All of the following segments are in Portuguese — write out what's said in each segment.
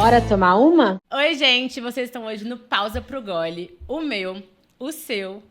Bora tomar uma? Oi, gente, vocês estão hoje no Pausa pro Gole, o meu, o seu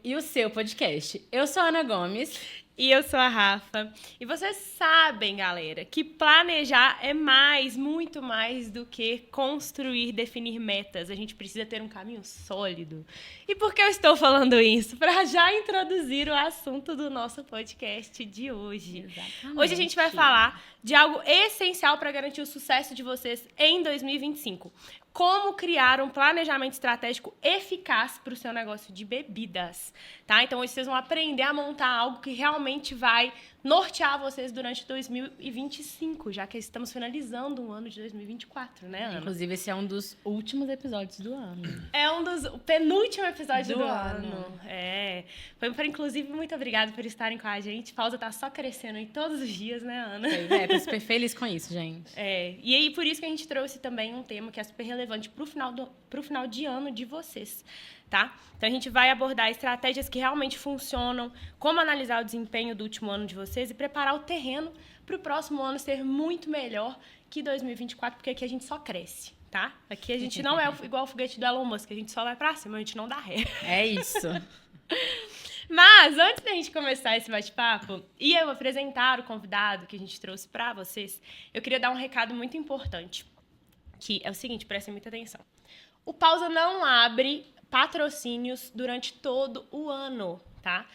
e o seu podcast. Eu sou a Ana Gomes. E eu sou a Rafa. E vocês sabem, galera, que planejar é muito mais do que construir, definir metas. A gente precisa ter um caminho sólido. E por que eu estou falando isso? Para já introduzir o assunto do nosso podcast de hoje. Exatamente. Hoje a gente vai falar de algo essencial para garantir o sucesso de vocês em 2025. Como criar um planejamento estratégico eficaz para o seu negócio de bebidas, tá? Então, hoje vocês vão aprender a montar algo que realmente vai nortear vocês durante 2025, já que estamos finalizando um ano de 2024, né, Ana? Inclusive, esse é um dos últimos episódios do ano. É o penúltimo episódio do ano. É. Inclusive, muito obrigada por estarem com a gente. Pausa tá só crescendo aí todos os dias, né, Ana? Tô super feliz com isso, gente. E aí, por isso que a gente trouxe também um tema que é super relevante pro final de ano de vocês, tá? Então, a gente vai abordar estratégias que realmente funcionam, como analisar o desempenho do último ano de vocês e preparar o terreno para o próximo ano ser muito melhor que 2024, porque aqui a gente só cresce, tá? Aqui a gente não é igual o foguete do Elon Musk, a gente só vai pra cima, a gente não dá ré. É isso. Mas, antes da gente começar esse bate-papo e eu apresentar o convidado que a gente trouxe para vocês, eu queria dar um recado muito importante, que é o seguinte, prestem muita atenção. O Pausa não abre patrocínios durante todo o ano, tá?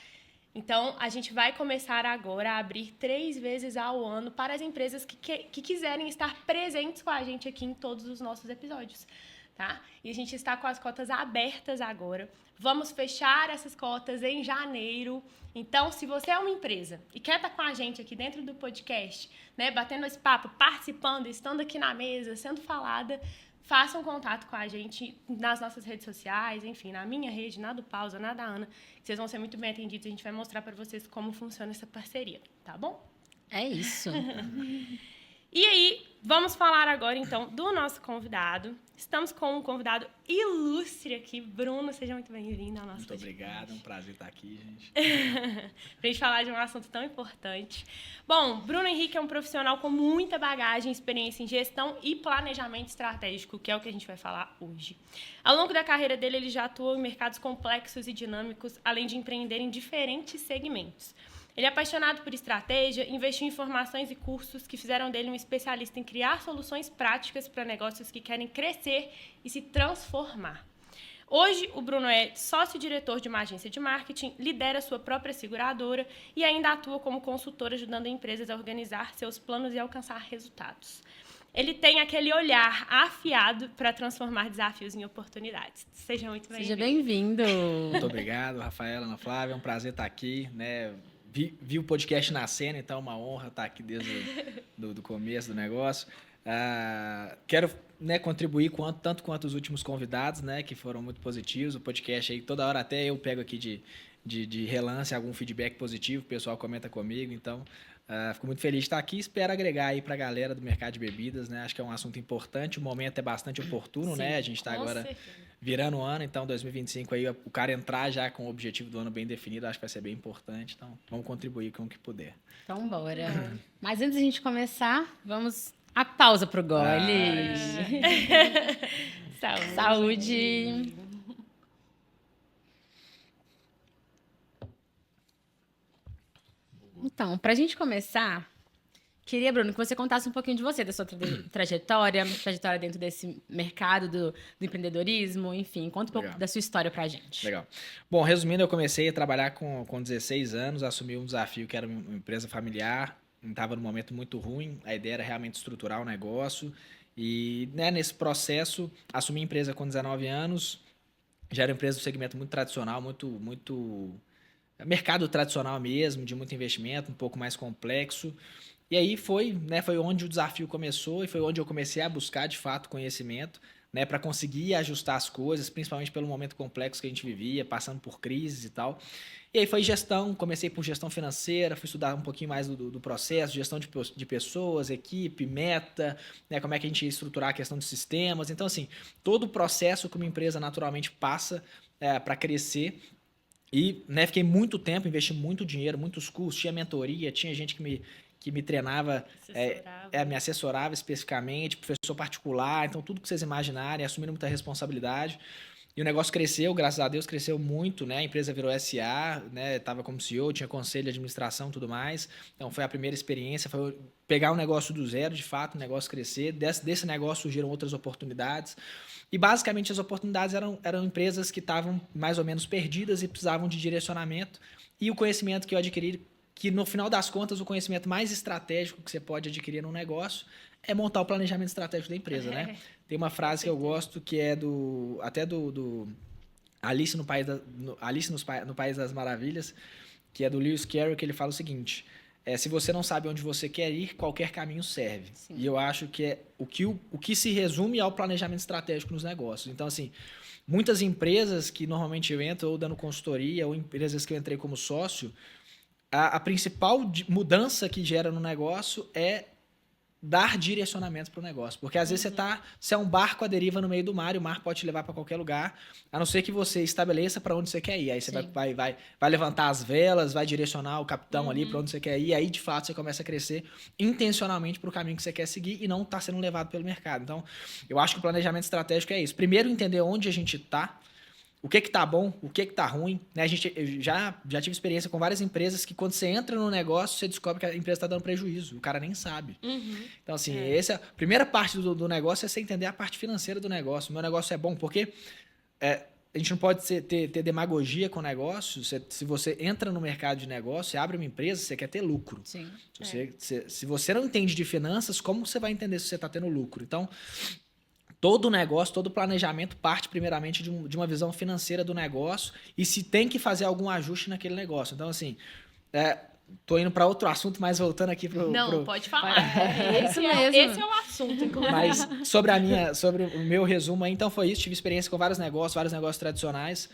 Então, a gente vai começar agora a abrir 3 vezes ao ano para as empresas que quiserem estar presentes com a gente aqui em todos os nossos episódios, tá? E a gente está com as cotas abertas agora. Vamos fechar essas cotas em janeiro. Então, se você é uma empresa e quer estar com a gente aqui dentro do podcast, né, batendo esse papo, participando, estando aqui na mesa, sendo falada, façam contato com a gente nas nossas redes sociais, enfim, na minha rede, na do Pausa, na da Ana. Vocês vão ser muito bem atendidos. A gente vai mostrar para vocês como funciona essa parceria, tá bom? É isso. E aí, vamos falar agora, então, do nosso convidado. Estamos com um convidado ilustre aqui. Bruno, seja muito bem-vindo ao nosso podcast. Muito obrigado, é um prazer estar aqui, gente. Pra gente falar de um assunto tão importante. Bom, Bruno Henrique é um profissional com muita bagagem e experiência em gestão e planejamento estratégico, que é o que a gente vai falar hoje. Ao longo da carreira dele, ele já atuou em mercados complexos e dinâmicos, além de empreender em diferentes segmentos. Ele é apaixonado por estratégia, investiu em formações e cursos que fizeram dele um especialista em criar soluções práticas para negócios que querem crescer e se transformar. Hoje, o Bruno é sócio-diretor de uma agência de marketing, lidera sua própria seguradora e ainda atua como consultor, ajudando empresas a organizar seus planos e alcançar resultados. Ele tem aquele olhar afiado para transformar desafios em oportunidades. Seja muito bem-vindo. Seja bem-vindo. Muito obrigado, Rafaela, Ana Flávia. É um prazer estar aqui, né? Vi o podcast nascendo, então é uma honra estar aqui desde do começo do negócio. Quero, né, contribuir tanto quanto os últimos convidados, né, que foram muito positivos. O podcast aí, toda hora até eu pego aqui de relance algum feedback positivo, o pessoal comenta comigo, então fico muito feliz de estar aqui. Espero agregar aí para a galera do mercado de bebidas, né? Acho que é um assunto importante, o momento é bastante oportuno. Sim, né? A gente está agora virando o ano, então 2025 aí o cara entrar já com o objetivo do ano bem definido, acho que vai ser bem importante, então vamos contribuir com o que puder. Então bora. Mas antes da gente começar, vamos a pausa pro gole. Saúde. Saúde. Então, pra gente começar, queria, Bruno, que você contasse um pouquinho de você, da sua trajetória dentro desse mercado do empreendedorismo, enfim, conta um pouco da sua história pra gente. Legal. Bom, resumindo, eu comecei a trabalhar com 16 anos, assumi um desafio que era uma empresa familiar, estava num momento muito ruim, a ideia era realmente estruturar o negócio e, né, nesse processo, assumi a empresa com 19 anos, já era uma empresa do segmento muito tradicional, muito mercado tradicional mesmo, de muito investimento, um pouco mais complexo. E aí foi onde o desafio começou e foi onde eu comecei a buscar, de fato, conhecimento, né, para conseguir ajustar as coisas, principalmente pelo momento complexo que a gente vivia, passando por crises e tal. E aí foi gestão, comecei por gestão financeira, fui estudar um pouquinho mais do processo, gestão de pessoas, equipe, meta, né, como é que a gente ia estruturar a questão de sistemas. Então, assim, todo o processo que uma empresa naturalmente passa para crescer. E, né, fiquei muito tempo, investi muito dinheiro, muitos cursos, tinha mentoria, tinha gente que me treinava, me assessorava especificamente, professor particular, então tudo que vocês imaginarem, assumindo muita responsabilidade. E o negócio cresceu, graças a Deus, cresceu muito, né? A empresa virou SA, né? Tava como CEO, tinha conselho de administração e tudo mais. Então, foi a primeira experiência, foi pegar um negócio do zero, de fato, o negócio crescer. Desse negócio surgiram outras oportunidades. E, basicamente, as oportunidades eram empresas que estavam mais ou menos perdidas e precisavam de direcionamento. E o conhecimento que eu adquiri, que, no final das contas, o conhecimento mais estratégico que você pode adquirir num negócio é montar o planejamento estratégico da empresa, né? Tem uma frase que eu gosto que é do Alice no País das Maravilhas, que é do Lewis Carroll, que ele fala o seguinte: se você não sabe onde você quer ir, qualquer caminho serve. Sim. E eu acho que é o que se resume ao planejamento estratégico nos negócios. Então, assim, muitas empresas que normalmente eu entro ou dando consultoria, ou empresas que eu entrei como sócio, a principal mudança que gera no negócio é dar direcionamento para o negócio. Porque às vezes você é um barco à deriva no meio do mar e o mar pode te levar para qualquer lugar, a não ser que você estabeleça para onde você quer ir. Aí você vai levantar as velas, vai direcionar o capitão ali para onde você quer ir, e aí de fato você começa a crescer intencionalmente para o caminho que você quer seguir e não está sendo levado pelo mercado. Então, eu acho que o planejamento estratégico é isso. Primeiro, entender onde a gente está, o que tá bom, o que tá ruim, né? Eu já tive experiência com várias empresas que quando você entra no negócio, você descobre que a empresa está dando prejuízo. O cara nem sabe. Então, assim, a primeira parte do negócio é você entender a parte financeira do negócio. O meu negócio é bom porque a gente não pode ter demagogia com o negócio. Se você entra no mercado de negócio, você abre uma empresa, você quer ter lucro. Sim. Se você não entende de finanças, como você vai entender se você está tendo lucro? Então, todo negócio, todo planejamento parte primeiramente de uma visão financeira do negócio e se tem que fazer algum ajuste naquele negócio. Então, assim, tô indo para outro assunto, mas voltando aqui pro... Não, pode falar. Esse é o assunto, inclusive. Mas sobre o meu resumo aí, então foi isso. Tive experiência com vários negócios tradicionais.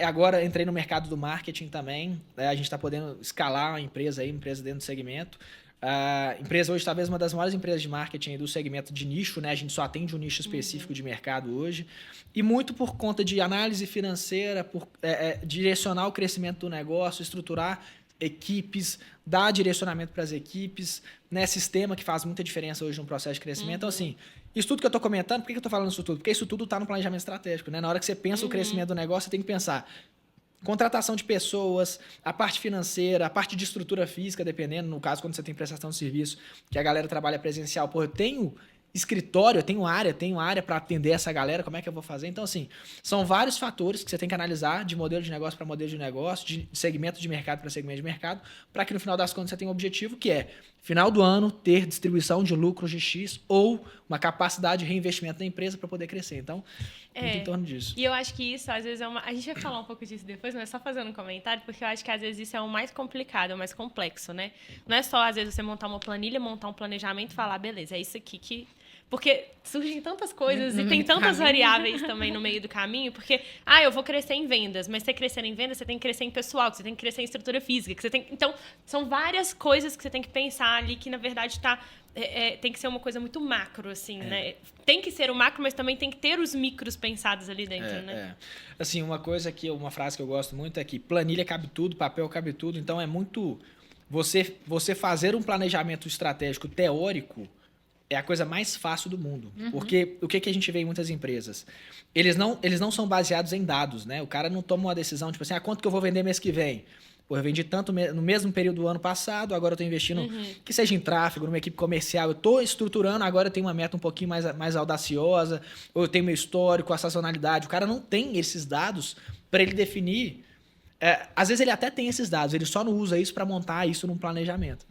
Agora entrei no mercado do marketing também. A gente está podendo escalar uma empresa dentro do segmento. A empresa hoje talvez uma das maiores empresas de marketing do segmento de nicho, né? A gente só atende um nicho específico de mercado hoje. E muito por conta de análise financeira, por direcionar o crescimento do negócio, estruturar equipes, dar direcionamento para as equipes, né? Sistema que faz muita diferença hoje no processo de crescimento. Então, assim, isso tudo que eu estou comentando, por que eu estou falando isso tudo? Porque isso tudo está no planejamento estratégico, né? Na hora que você pensa o crescimento do negócio, você tem que pensar contratação de pessoas, a parte financeira, a parte de estrutura física, dependendo, no caso, quando você tem prestação de serviço, que a galera trabalha presencial. Pô, eu tenho escritório, eu tenho área para atender essa galera, como é que eu vou fazer? Então, assim, são vários fatores que você tem que analisar de modelo de negócio para modelo de negócio, de segmento de mercado para segmento de mercado, para que no final das contas você tenha um objetivo que é, final do ano, ter distribuição de lucros de X ou uma capacidade de reinvestimento da empresa para poder crescer. Então, muito em torno disso. E eu acho que isso, às vezes, a gente vai falar um pouco disso depois, mas só fazendo um comentário, porque eu acho que, às vezes, isso é o mais complicado, é o mais complexo, né? Não é só, às vezes, você montar uma planilha, montar um planejamento e falar, beleza, é isso aqui que... Porque surgem tantas coisas e tem tantas variáveis também no meio do caminho, porque, eu vou crescer em vendas, mas você crescer em vendas, você tem que crescer em pessoal, você tem que crescer em estrutura física, que você tem... Então, são várias coisas que você tem que pensar ali que, na verdade, tem que ser uma coisa muito macro, assim, né? Tem que ser o macro, mas também tem que ter os micros pensados ali dentro, né? Assim, uma frase que eu gosto muito é que planilha cabe tudo, papel cabe tudo, então é muito... Você fazer um planejamento estratégico teórico é a coisa mais fácil do mundo. Porque o que a gente vê em muitas empresas? Eles não são baseados em dados, né? O cara não toma uma decisão, tipo assim, quanto que eu vou vender mês que vem? Pô, eu vendi tanto no mesmo período do ano passado, agora eu estou investindo, que seja em tráfego, numa equipe comercial, eu estou estruturando, agora eu tenho uma meta um pouquinho mais audaciosa, ou eu tenho meu histórico, a sazonalidade. O cara não tem esses dados para ele definir. Às vezes ele até tem esses dados, ele só não usa isso para montar isso num planejamento.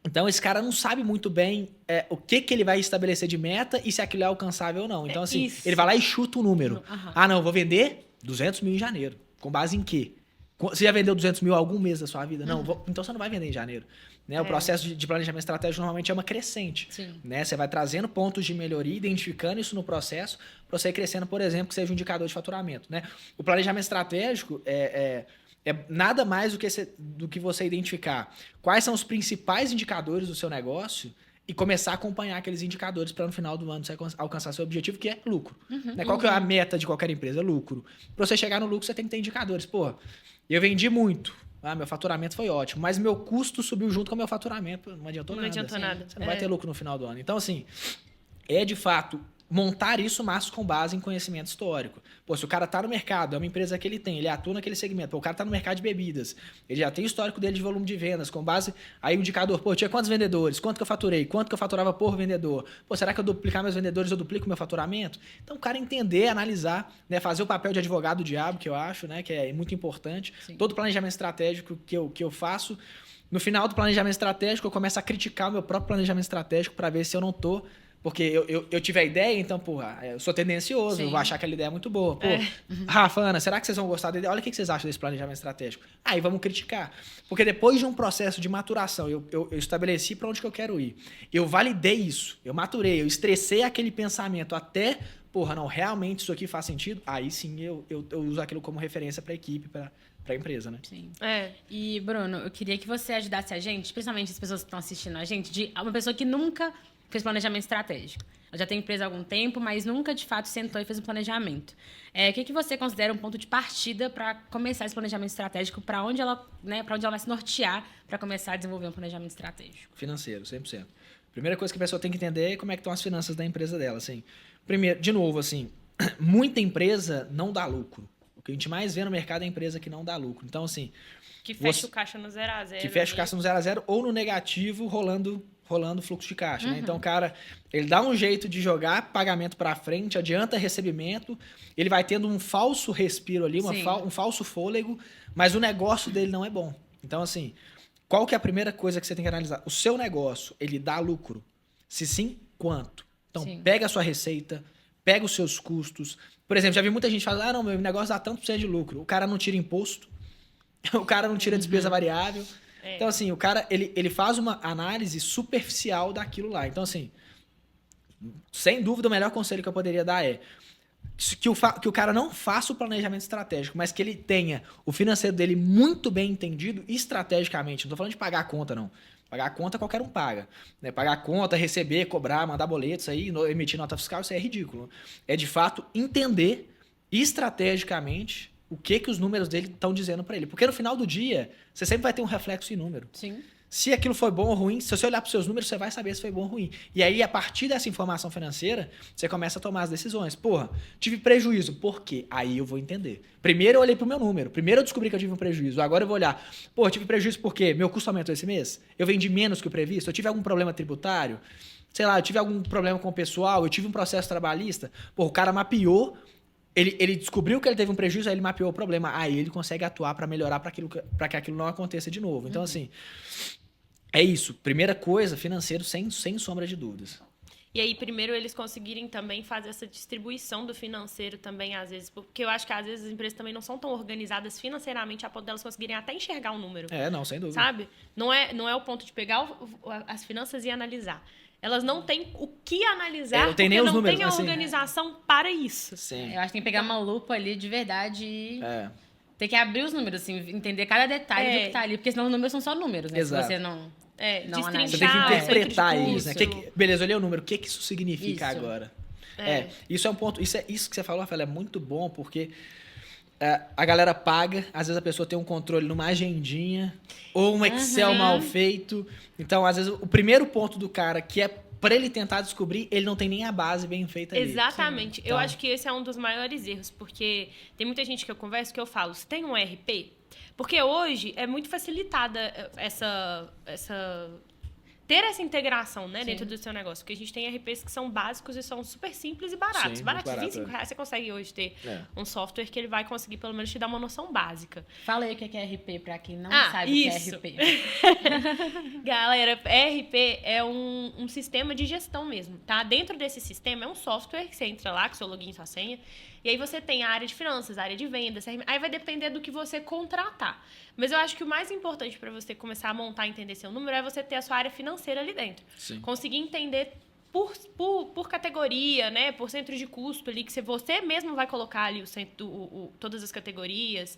Então, esse cara não sabe muito bem o que ele vai estabelecer de meta e se aquilo é alcançável ou não. Então, assim, ele vai lá e chuta um número. Não, eu vou vender 200 mil em janeiro. Com base em quê? Você já vendeu 200 mil algum mês da sua vida? Não, então você não vai vender em janeiro. Né? O processo de planejamento estratégico normalmente é uma crescente. Né? Você vai trazendo pontos de melhoria, identificando isso no processo, para você ir crescendo, por exemplo, que seja um indicador de faturamento. Né? O planejamento estratégico é nada mais do que você identificar quais são os principais indicadores do seu negócio e começar a acompanhar aqueles indicadores para no final do ano você alcançar seu objetivo, que é lucro. Né? Qual que é a meta de qualquer empresa? Lucro. Para você chegar no lucro, você tem que ter indicadores. Pô, eu vendi muito. Meu faturamento foi ótimo, mas meu custo subiu junto com o meu faturamento. Não adiantou nada. Não adiantou nada. Você não vai ter lucro no final do ano. Então, assim, é de fato montar isso, mas com base em conhecimento histórico. Pô, se o cara tá no mercado, é uma empresa que ele atua naquele segmento. Pô, o cara tá no mercado de bebidas, ele já tem o histórico dele de volume de vendas, com base, aí o indicador, pô, tinha quantos vendedores, quanto que eu faturei, quanto que eu faturava por vendedor, pô, será que eu duplicar meus vendedores, eu duplico meu faturamento? Então, o cara entender, analisar, né, fazer o papel de advogado do diabo, que eu acho, né, que é muito importante. Sim. Todo planejamento estratégico que eu faço, no final do planejamento estratégico, eu começo a criticar o meu próprio planejamento estratégico para ver se eu não tô. Porque eu tive a ideia, então, porra, eu sou tendencioso, eu vou achar aquela ideia muito boa. Pô, Rafa, Ana, será que vocês vão gostar da ideia? Olha o que vocês acham desse planejamento estratégico. Aí vamos criticar. Porque depois de um processo de maturação, eu estabeleci para onde que eu quero ir. Eu validei isso, eu maturei, eu estressei aquele pensamento até, porra, não, realmente isso aqui faz sentido. Aí sim eu uso aquilo como referência para a equipe, para a empresa, né? Sim. E, Bruno, eu queria que você ajudasse a gente, principalmente as pessoas que estão assistindo a gente, de uma pessoa que nunca fez planejamento estratégico. Ela já tem empresa há algum tempo, mas nunca, de fato, sentou e fez um planejamento. O que você considera um ponto de partida para começar esse planejamento estratégico? Para onde ela vai se nortear para começar a desenvolver um planejamento estratégico? Financeiro, 100%. Primeira coisa que a pessoa tem que entender é como é que estão as finanças da empresa dela. Assim. Primeiro, de novo, assim, muita empresa não dá lucro. O que a gente mais vê no mercado é empresa que não dá lucro. Então, assim... Que fecha o caixa no 0 a 0. Que fecha o caixa no 0 a 0 ou no negativo, rolando fluxo de caixa. Né? Então, o cara, ele dá um jeito de jogar pagamento para frente, adianta recebimento, ele vai tendo um falso respiro ali, um falso fôlego, mas o negócio dele não é bom. Então, assim, qual que é a primeira coisa que você tem que analisar? O seu negócio, ele dá lucro? Se sim, quanto? Então, pega a sua receita, pega os seus custos. Por exemplo, já vi muita gente falar, não, meu negócio dá tanto por cento de lucro. O cara não tira imposto, o cara não tira despesa variável. Então, assim, o cara, ele faz uma análise superficial daquilo lá. Então, assim, sem dúvida, o melhor conselho que eu poderia dar é que o cara não faça o planejamento estratégico, mas que ele tenha o financeiro dele muito bem entendido estrategicamente. Não estou falando de pagar a conta, não. Pagar a conta qualquer um paga. Né? Pagar a conta, receber, cobrar, mandar boletos, aí, emitir nota fiscal, isso aí é ridículo. É, de fato, entender estrategicamente o que os números dele estão dizendo para ele. Porque no final do dia, você sempre vai ter um reflexo em número. Sim. Se aquilo foi bom ou ruim, se você olhar para os seus números, você vai saber se foi bom ou ruim. E aí, a partir dessa informação financeira, você começa a tomar as decisões. Porra, tive prejuízo. Por quê? Aí eu vou entender. Primeiro eu olhei para o meu número. Primeiro eu descobri que eu tive um prejuízo. Agora eu vou olhar. Pô, tive prejuízo por quê? Meu custo aumentou esse mês? Eu vendi menos que o previsto? Eu tive algum problema tributário? Sei lá, eu tive algum problema com o pessoal? Eu tive um processo trabalhista? Pô, o cara mapeou. Ele descobriu que ele teve um prejuízo, aí ele mapeou o problema. Aí ele consegue atuar para melhorar para que aquilo não aconteça de novo. Então, assim, é isso. Primeira coisa, financeiro, sem sombra de dúvidas. E aí, primeiro, eles conseguirem também fazer essa distribuição do financeiro também, às vezes. Porque eu acho que, às vezes, as empresas também não são tão organizadas financeiramente a ponto delas conseguirem até enxergar um número. Não, sem dúvida. Sabe? Não é o ponto de pegar as finanças e analisar. Elas não têm o que analisar porque não números, tem a organização para isso. Sim. Eu acho que tem que pegar uma lupa ali de verdade e ter que abrir os números, assim, entender cada detalhe do que tá ali, porque senão os números são só números, né? Exato. Se você não você tem que interpretar eles, né? Beleza, olhei o número, o que isso significa agora? Isso é um ponto, isso que você falou, Rafael, é muito bom, porque a galera paga, às vezes a pessoa tem um controle numa agendinha ou um Excel mal feito. Então, às vezes, o primeiro ponto do cara, que é para ele tentar descobrir, ele não tem nem a base bem feita ali. Exatamente. Então, eu acho que esse é um dos maiores erros, porque tem muita gente que eu converso que eu falo, você tem um ERP? Porque hoje é muito facilitada ter essa integração, né, dentro do seu negócio. Porque a gente tem RPs que são básicos e são super simples e baratos. Sim, baratos, R$25 você consegue hoje ter um software que ele vai conseguir, pelo menos, te dar uma noção básica. Fala aí o que é RP, para quem não sabe isso. o que é RP. Galera, RP é um sistema de gestão mesmo, tá? Dentro desse sistema é um software que você entra lá com seu login e sua senha. E aí você tem a área de finanças, a área de vendas. Aí vai depender do que você contratar. Mas eu acho que o mais importante para você começar a montar e entender seu número é você ter a sua área financeira ali dentro. Sim. Conseguir entender por categoria, né? Por centro de custo ali, que você mesmo vai colocar ali todas as categorias.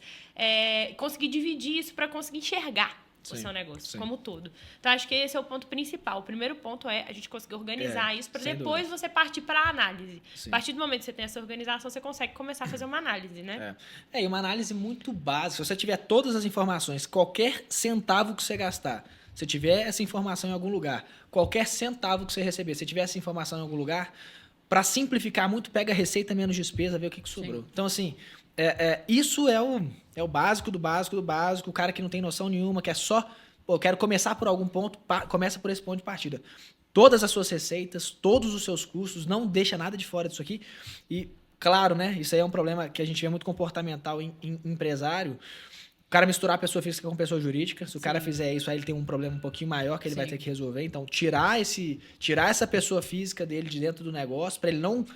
Conseguir dividir isso para conseguir enxergar. o seu negócio, sim. como tudo. Então, acho que esse é o ponto principal. O primeiro ponto é a gente conseguir organizar isso para sem depois dúvida. você partir para a análise. Sim. A partir do momento que você tem essa organização, você consegue começar a fazer uma análise, né? E uma análise muito básica. Se você tiver todas as informações, qualquer centavo que você gastar, se tiver essa informação em algum lugar, qualquer centavo que você receber, se tiver essa informação em algum lugar, para simplificar muito, pega a receita menos despesa, vê o que sobrou. Sim. Então, assim, isso é o básico do básico do básico. O cara que não tem noção nenhuma, que é só, pô, eu quero começar por algum ponto, começa por esse ponto de partida. Todas as suas receitas, todos os seus custos, não deixa nada de fora disso aqui. E, claro, né, isso aí é um problema que a gente vê muito comportamental em empresário. O cara misturar a pessoa física com pessoa jurídica. Se o cara fizer isso, aí ele tem um problema um pouquinho maior que ele vai ter que resolver. Então, tirar essa pessoa física dele de dentro do negócio, para ele não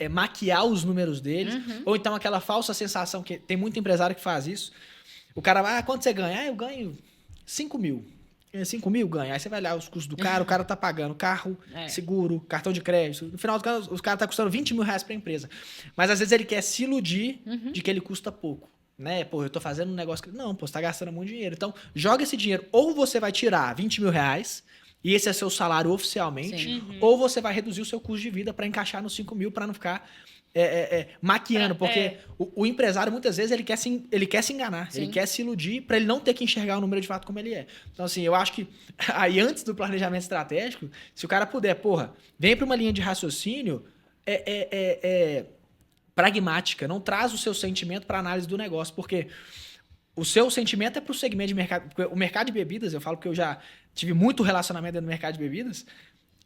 maquiar os números deles. Ou então aquela falsa sensação, que tem muito empresário que faz isso. O cara, quanto você ganha? Eu ganho 5 mil. 5 mil ganha. Aí você vai olhar os custos do cara, o cara tá pagando carro, seguro, cartão de crédito. No final do caso, os caras tá custando 20 mil reais pra empresa. Mas às vezes ele quer se iludir de que ele custa pouco. Né? Pô, eu tô fazendo um negócio que... Não, pô, você tá gastando muito dinheiro. Então, joga esse dinheiro. Ou você vai tirar 20 mil reais, e esse é seu salário oficialmente, ou você vai reduzir o seu custo de vida para encaixar nos 5 mil para não ficar maquiando. Porque o empresário, muitas vezes, ele quer se enganar. Sim. Ele quer se iludir para ele não ter que enxergar o número de fato como ele é. Então, assim, eu acho que aí antes do planejamento estratégico, se o cara puder, vem para uma linha de raciocínio pragmática, não traz o seu sentimento para análise do negócio, porque o seu sentimento é para o segmento de mercado. Porque o mercado de bebidas, eu falo que eu já tive muito relacionamento dentro do mercado de bebidas,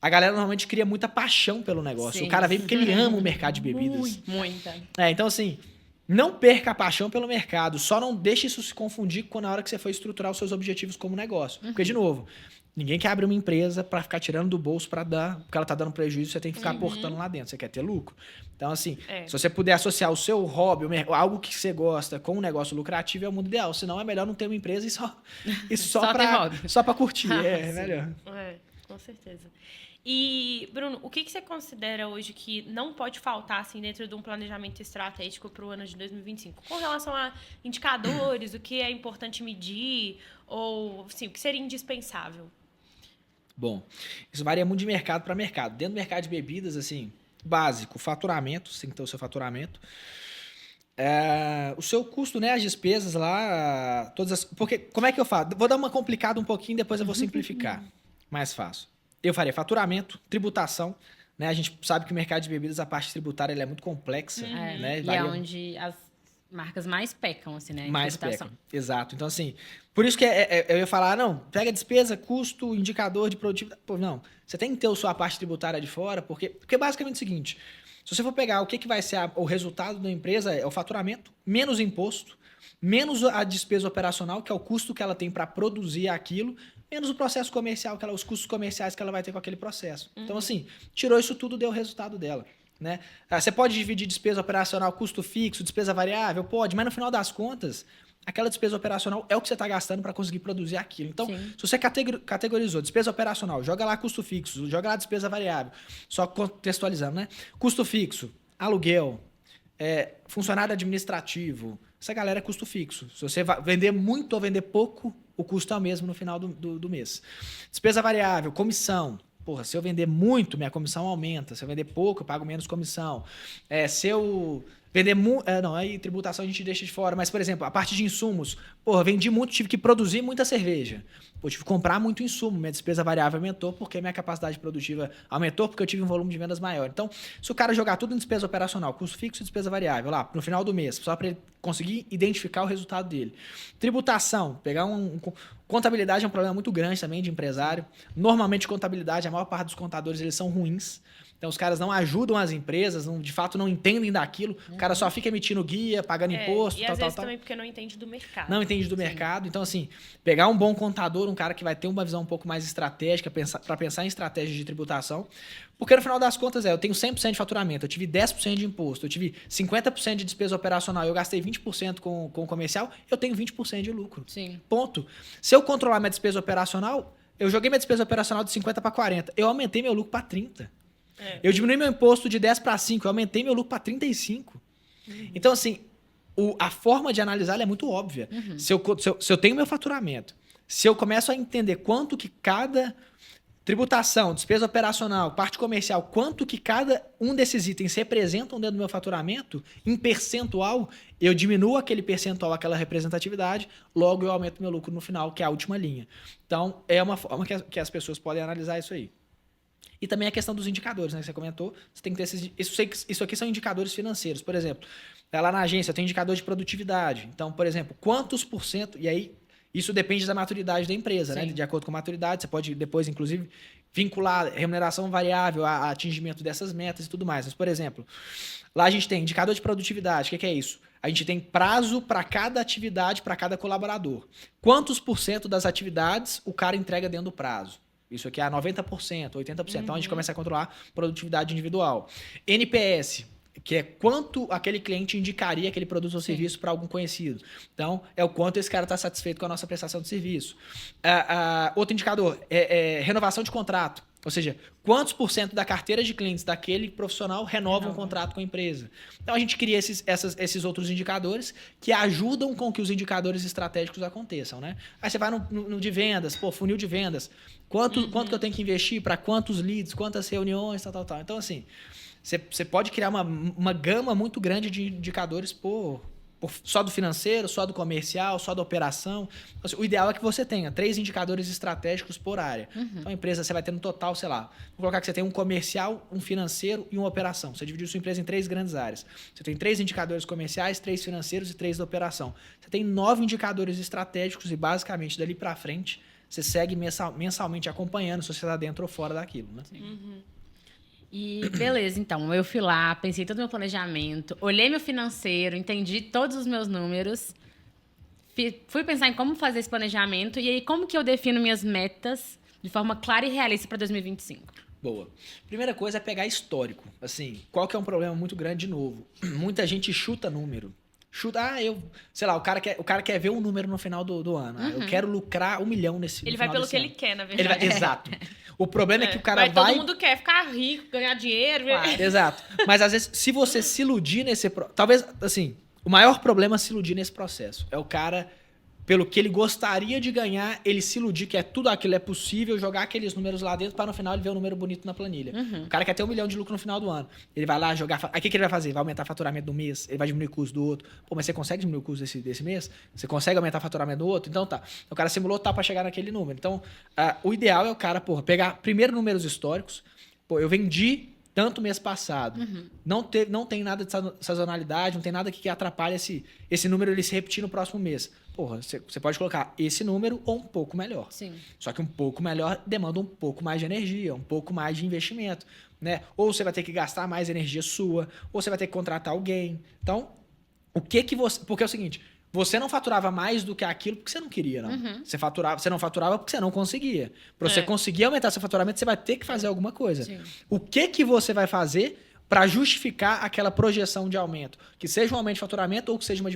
a galera normalmente cria muita paixão pelo negócio. Sim. O cara vem porque ele ama o mercado de bebidas. Muita. Então, assim, não perca a paixão pelo mercado, só não deixe isso se confundir na hora que você for estruturar os seus objetivos como negócio. Porque, de novo, ninguém quer abrir uma empresa para ficar tirando do bolso para dar, porque ela tá dando prejuízo, você tem que ficar aportando lá dentro, você quer ter lucro. Então, assim, se você puder associar o seu hobby, algo que você gosta, com um negócio lucrativo, é o mundo ideal. Senão é melhor não ter uma empresa e só para curtir. É melhor. Com certeza. E, Bruno, o que você considera hoje que não pode faltar assim, dentro de um planejamento estratégico para o ano de 2025? Com relação a indicadores, o que é importante medir, ou assim, o que seria indispensável? Bom, isso varia muito de mercado para mercado. Dentro do mercado de bebidas, assim, básico, faturamento, você tem que ter o seu faturamento. O seu custo, né, as despesas lá, porque, como é que eu faço? Vou dar uma complicada um pouquinho, depois eu vou simplificar. Mais fácil. Eu faria faturamento, tributação, né? A gente sabe que o mercado de bebidas, a parte tributária, ela é muito complexa, né? E é onde as marcas mais pecam, assim, né? Mais pecam, exato. Então, assim, por isso que eu ia falar, não, pega despesa, custo, indicador de produtividade. Pô, não, você tem que ter a sua parte tributária de fora, porque basicamente é o seguinte, se você for pegar o que vai ser o resultado da empresa, é o faturamento, menos imposto, menos a despesa operacional, que é o custo que ela tem para produzir aquilo, menos o processo comercial, os custos comerciais que ela vai ter com aquele processo. Então, assim, tirou isso tudo, deu o resultado dela. Né? Você pode dividir despesa operacional, custo fixo, despesa variável? Pode, mas no final das contas, aquela despesa operacional é o que você está gastando para conseguir produzir aquilo. Então, se você categorizou despesa operacional, joga lá custo fixo, joga lá despesa variável, só contextualizando, né? Custo fixo, aluguel, funcionário administrativo, essa galera é custo fixo. Se você vender muito ou vender pouco, o custo é o mesmo no final do mês. Despesa variável, comissão. Porra, se eu vender muito, minha comissão aumenta. Se eu vender pouco, eu pago menos comissão. Se eu vender muito... não, aí tributação a gente deixa de fora. Mas, por exemplo, a parte de insumos. Porra, vendi muito, tive que produzir muita cerveja. Pô, tive que comprar muito insumo. Minha despesa variável aumentou porque minha capacidade produtiva aumentou porque eu tive um volume de vendas maior. Então, se o cara jogar tudo em despesa operacional, custo fixo e despesa variável, lá, no final do mês, só para ele conseguir identificar o resultado dele. Tributação, pegar contabilidade é um problema muito grande também de empresário. Normalmente, contabilidade, a maior parte dos contadores, eles são ruins. Então, os caras não ajudam as empresas, de fato não entendem daquilo. O cara só fica emitindo guia, pagando imposto, e às vezes também porque não entende do mercado. Não entende do mercado. Então, assim, pegar um bom contador, um cara que vai ter uma visão um pouco mais estratégica para pensar em estratégias de tributação. Porque, no final das contas, eu tenho 100% de faturamento, eu tive 10% de imposto, eu tive 50% de despesa operacional, eu gastei 20% com o comercial, eu tenho 20% de lucro. Sim. Ponto. Se eu controlar minha despesa operacional, eu joguei minha despesa operacional de 50 para 40, eu aumentei meu lucro para 30. Eu diminui meu imposto de 10 para 5, eu aumentei meu lucro para 35. Então, assim, a forma de analisar é muito óbvia. Se eu tenho meu faturamento, Se eu começo a entender quanto que cada tributação, despesa operacional, parte comercial, quanto que cada um desses itens representam dentro do meu faturamento, em percentual, eu diminuo aquele percentual, aquela representatividade, logo eu aumento meu lucro no final, que é a última linha. Então, é uma forma que as pessoas podem analisar isso aí. E também a questão dos indicadores, né, que você comentou. Você tem que ter isso aqui são indicadores financeiros. Por exemplo, lá na agência eu tenho indicador de produtividade. Então, por exemplo, quantos por cento... E aí, isso depende da maturidade da empresa, né? De acordo com a maturidade, você pode depois, inclusive, vincular remuneração variável a atingimento dessas metas e tudo mais. Mas, por exemplo, lá a gente tem indicador de produtividade. O que é isso? A gente tem prazo para cada atividade, para cada colaborador. Quantos por cento das atividades o cara entrega dentro do prazo? Isso aqui é 90%, 80%. Então, a gente começa a controlar produtividade individual. NPS, que é quanto aquele cliente indicaria aquele produto ou serviço para algum conhecido. Então, é o quanto esse cara está satisfeito com a nossa prestação de serviço. Outro indicador é renovação de contrato. Ou seja, quantos por cento da carteira de clientes daquele profissional renovam um contrato com a empresa. Então, a gente cria esses outros indicadores que ajudam com que os indicadores estratégicos aconteçam, né? Aí você vai no de vendas, funil de vendas. Quanto que eu tenho que investir para quantos leads, quantas reuniões, tal. Então, assim, você pode criar uma gama muito grande de indicadores só do financeiro, só do comercial, só da operação. O ideal é que você tenha 3 indicadores estratégicos por área. Então, a empresa, você vai ter no total, sei lá, vou colocar que você tem um comercial, um financeiro e uma operação. Você dividiu sua empresa em 3 grandes áreas. Você tem 3 indicadores comerciais, 3 financeiros e 3 da operação. Você tem 9 indicadores estratégicos e, basicamente, dali para frente, você segue mensalmente acompanhando se você está dentro ou fora daquilo, né? E beleza, então, eu fui lá, pensei todo o meu planejamento, olhei meu financeiro, entendi todos os meus números, fui pensar em como fazer esse planejamento e aí como que eu defino minhas metas de forma clara e realista para 2025. Boa. Primeira coisa é pegar histórico. Assim, qual que é um problema muito grande de novo? Muita gente chuta número. Sei lá, o cara quer ver um número no final do ano. Eu quero lucrar 1 milhão nesse Ele no vai final pelo desse que ano. ele quer, na verdade. Exato. O problema é que o cara vai... Todo mundo quer ficar rico, ganhar dinheiro. Claro. Exato. Mas às vezes, se você se iludir nesse... Talvez, assim, o maior problema é se iludir nesse processo. É o cara, pelo que ele gostaria de ganhar, ele se iludir que tudo aquilo é possível, jogar aqueles números lá dentro para no final ele ver um número bonito na planilha. O cara quer ter 1 milhão de lucro no final do ano. Ele vai lá jogar... Aí o que ele vai fazer? Vai aumentar o faturamento do mês, ele vai diminuir o custo do outro. Pô, mas você consegue diminuir o custo desse mês? Você consegue aumentar o faturamento do outro? Então tá. O cara simulou para chegar naquele número. Então, o ideal é o cara, pegar primeiro números históricos. Pô, eu vendi tanto mês passado. Não tem nada de sazonalidade, não tem nada que atrapalhe esse número ele se repetir no próximo mês. Porra, você pode colocar esse número ou um pouco melhor. Sim. Só que um pouco melhor demanda um pouco mais de energia, um pouco mais de investimento, né? Ou você vai ter que gastar mais energia sua, ou você vai ter que contratar alguém. Então, porque é o seguinte, você não faturava mais do que aquilo porque você não queria, não. Você não faturava porque você não conseguia. Para você conseguir aumentar seu faturamento, você vai ter que fazer alguma coisa. Sim. O que você vai fazer para justificar aquela projeção de aumento? Que seja um aumento de faturamento ou que seja uma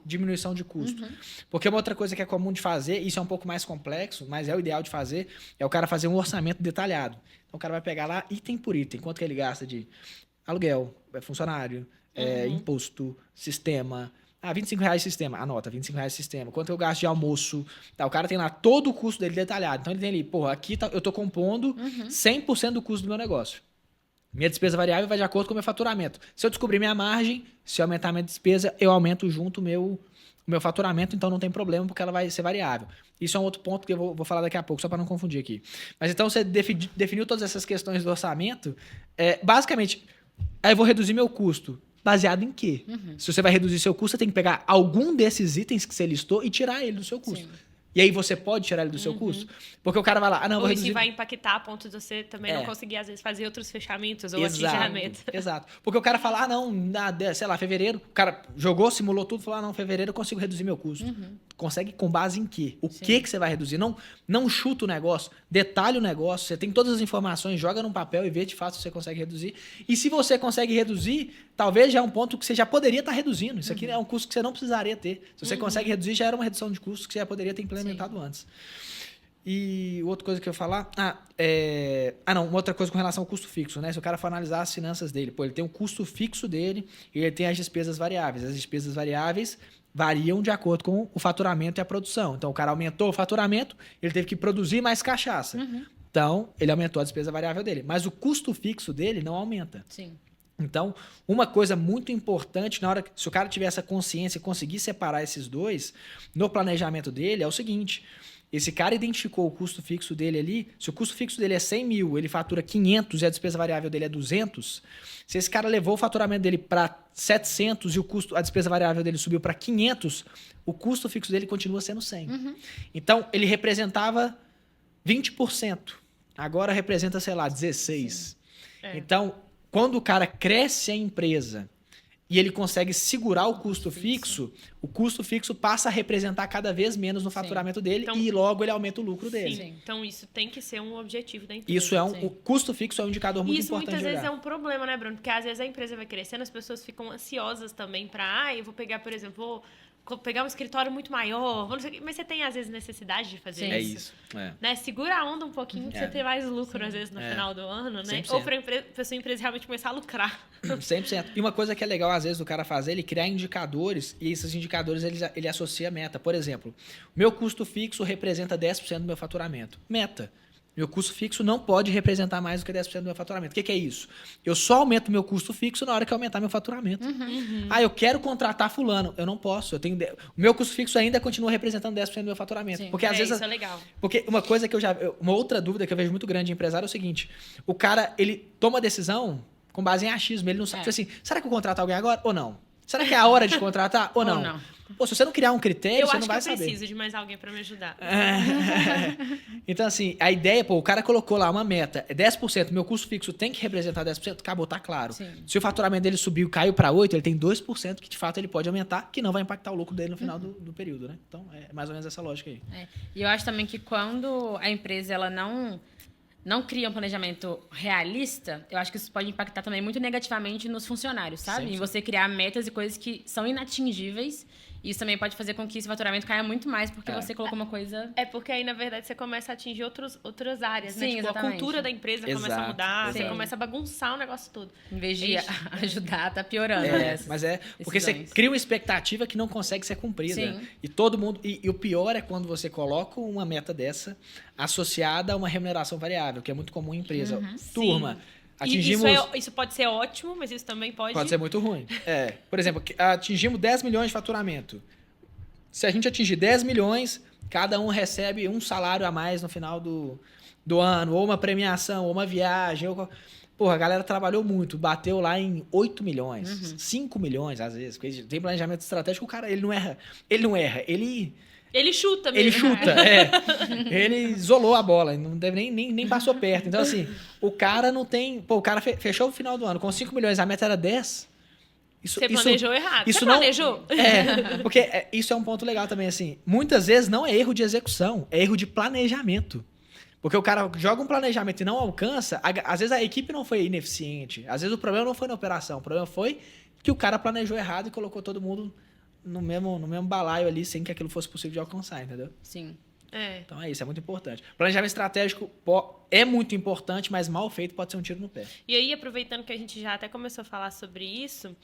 diminuição de custo. Porque uma outra coisa que é comum de fazer, isso é um pouco mais complexo, mas é o ideal de fazer, é o cara fazer um orçamento detalhado. Então o cara vai pegar lá item por item, quanto que ele gasta de aluguel, funcionário, imposto, sistema... R$25 sistema. Anota, R$25 sistema. Quanto eu gasto de almoço? Tá, o cara tem lá todo o custo dele detalhado. Então ele tem ali, aqui eu tô compondo 100% do custo do meu negócio. Minha despesa variável vai de acordo com o meu faturamento. Se eu descobrir minha margem, se eu aumentar minha despesa, eu aumento junto o meu faturamento, então não tem problema, porque ela vai ser variável. Isso é um outro ponto que eu vou falar daqui a pouco, só para não confundir aqui. Mas então você definiu todas essas questões do orçamento. Basicamente, aí eu vou reduzir meu custo. Baseado em quê? Se você vai reduzir seu custo, você tem que pegar algum desses itens que você listou e tirar ele do seu custo. Sim. E aí você pode tirar ele do seu custo? Porque o cara vai lá... vou reduzir... Ou isso vai impactar a ponto de você também não conseguir, às vezes, fazer outros fechamentos ou atingir a meta. Exato. Porque o cara fala, sei lá, fevereiro... O cara jogou, simulou tudo, falou, fevereiro eu consigo reduzir meu custo. Consegue com base em quê? O que você vai reduzir? Não chuta o negócio, detalhe o negócio, você tem todas as informações, joga num papel e vê de fato se você consegue reduzir. E se você consegue reduzir, talvez já é um ponto que você já poderia estar reduzindo. Isso aqui é um custo que você não precisaria ter. Se você consegue reduzir, já era uma redução de custos que você já poderia ter implementado antes. E outra coisa que eu ia falar... uma outra coisa com relação ao custo fixo, né? Se o cara for analisar as finanças dele, ele tem um custo fixo dele e ele tem as despesas variáveis. As despesas variáveis, variam de acordo com o faturamento e a produção. Então, o cara aumentou o faturamento, ele teve que produzir mais cachaça. Então, ele aumentou a despesa variável dele. Mas o custo fixo dele não aumenta. Sim. Então, uma coisa muito importante, na hora que, se o cara tiver essa consciência e conseguir separar esses dois, no planejamento dele, é o seguinte: esse cara identificou o custo fixo dele ali, se o custo fixo dele é 100 mil, ele fatura 500 e a despesa variável dele é 200, se esse cara levou o faturamento dele para 700 e a despesa variável dele subiu para 500, o custo fixo dele continua sendo 100. Então, ele representava 20%, agora representa, sei lá, 16%. Então, quando o cara cresce a empresa e ele consegue segurar o custo fixo passa a representar cada vez menos no faturamento dele Então, e logo ele aumenta o lucro dele. Sim. Então, isso tem que ser um objetivo da empresa. Isso o custo fixo é um indicador muito Isso importante muitas de vezes olhar. é um problema, né, Bruno? Porque às vezes a empresa vai crescendo, as pessoas ficam ansiosas também para, eu vou pegar, por exemplo, vou pegar um escritório muito maior, mas você tem às vezes necessidade de fazer É isso. isso. É. Né? Segura a onda um pouquinho pra você ter mais lucro, às vezes, no final do ano, né? 100%. Ou pra sua empresa realmente começar a lucrar. 100%. E uma coisa que é legal, às vezes, do cara fazer, ele criar indicadores, e esses indicadores ele associa a meta. Por exemplo, meu custo fixo representa 10% do meu faturamento. Meta. Meu custo fixo não pode representar mais do que 10% do meu faturamento. O que é isso? Eu só aumento meu custo fixo na hora que aumentar meu faturamento. Eu quero contratar fulano. Eu não posso. O meu custo fixo ainda continua representando 10% do meu faturamento. Sim. Porque às vezes... Isso é legal. Porque uma coisa que uma outra dúvida que eu vejo muito grande em empresário é o seguinte: o cara, ele toma decisão com base em achismo. Ele não sabe, tipo assim, será que eu contrato alguém agora ou não? Será que é a hora de contratar ou não? Ou não. Pô, se você não criar um critério, Eu você acho não que vai eu saber. preciso de mais alguém pra me ajudar. Então, assim, a ideia, o cara colocou lá uma meta, é 10%, meu custo fixo tem que representar 10%, acabou, tá claro. Sim. Se o faturamento dele subiu, caiu para 8%, ele tem 2% que de fato ele pode aumentar, que não vai impactar o lucro dele no final do período, né? Então, é mais ou menos essa lógica aí. E eu acho também que quando a empresa ela não cria um planejamento realista, eu acho que isso pode impactar também muito negativamente nos funcionários, sabe? 100%. Em você criar metas e coisas que são inatingíveis. Isso também pode fazer com que esse faturamento caia muito mais, porque você colocou uma coisa... É porque aí, na verdade, você começa a atingir outras áreas, né? Sim, Tipo, a exatamente. cultura da empresa começa a Exato, mudar, você exato. começa a bagunçar o negócio todo. Em vez de Ixi. ajudar, tá piorando. né, essas Mas porque você decisões. cria uma expectativa que não consegue ser cumprida. Sim. E todo mundo. E o pior é quando você coloca uma meta dessa associada a uma remuneração variável, que é muito comum em empresa. Turma, E atingimos. isso pode ser ótimo, mas isso também pode ser muito ruim. Por exemplo, atingimos 10 milhões de faturamento. Se a gente atingir 10 milhões, cada um recebe um salário a mais no final do ano, ou uma premiação, ou uma viagem. Porra, a galera trabalhou muito, bateu lá em 8 milhões, 5 milhões às vezes. Porque tem planejamento estratégico, o cara, ele não erra. Ele chuta mesmo. Ele chuta, Ele isolou a bola, não deve nem passou perto. Então, assim, o cara não tem... Pô, o cara fechou o final do ano com 5 milhões, a meta era 10. Você planejou errado. Isso Você não, planejou? Porque isso é um ponto legal também, assim. Muitas vezes não é erro de execução, é erro de planejamento. Porque o cara joga um planejamento e não alcança, às vezes a equipe não foi ineficiente, às vezes o problema não foi na operação, o problema foi que o cara planejou errado e colocou todo mundo no mesmo balaio ali, sem que aquilo fosse possível de alcançar, entendeu? Sim. Então é isso, é muito importante. Planejamento estratégico é muito importante, mas mal feito pode ser um tiro no pé. E aí, aproveitando que a gente já até começou a falar sobre isso,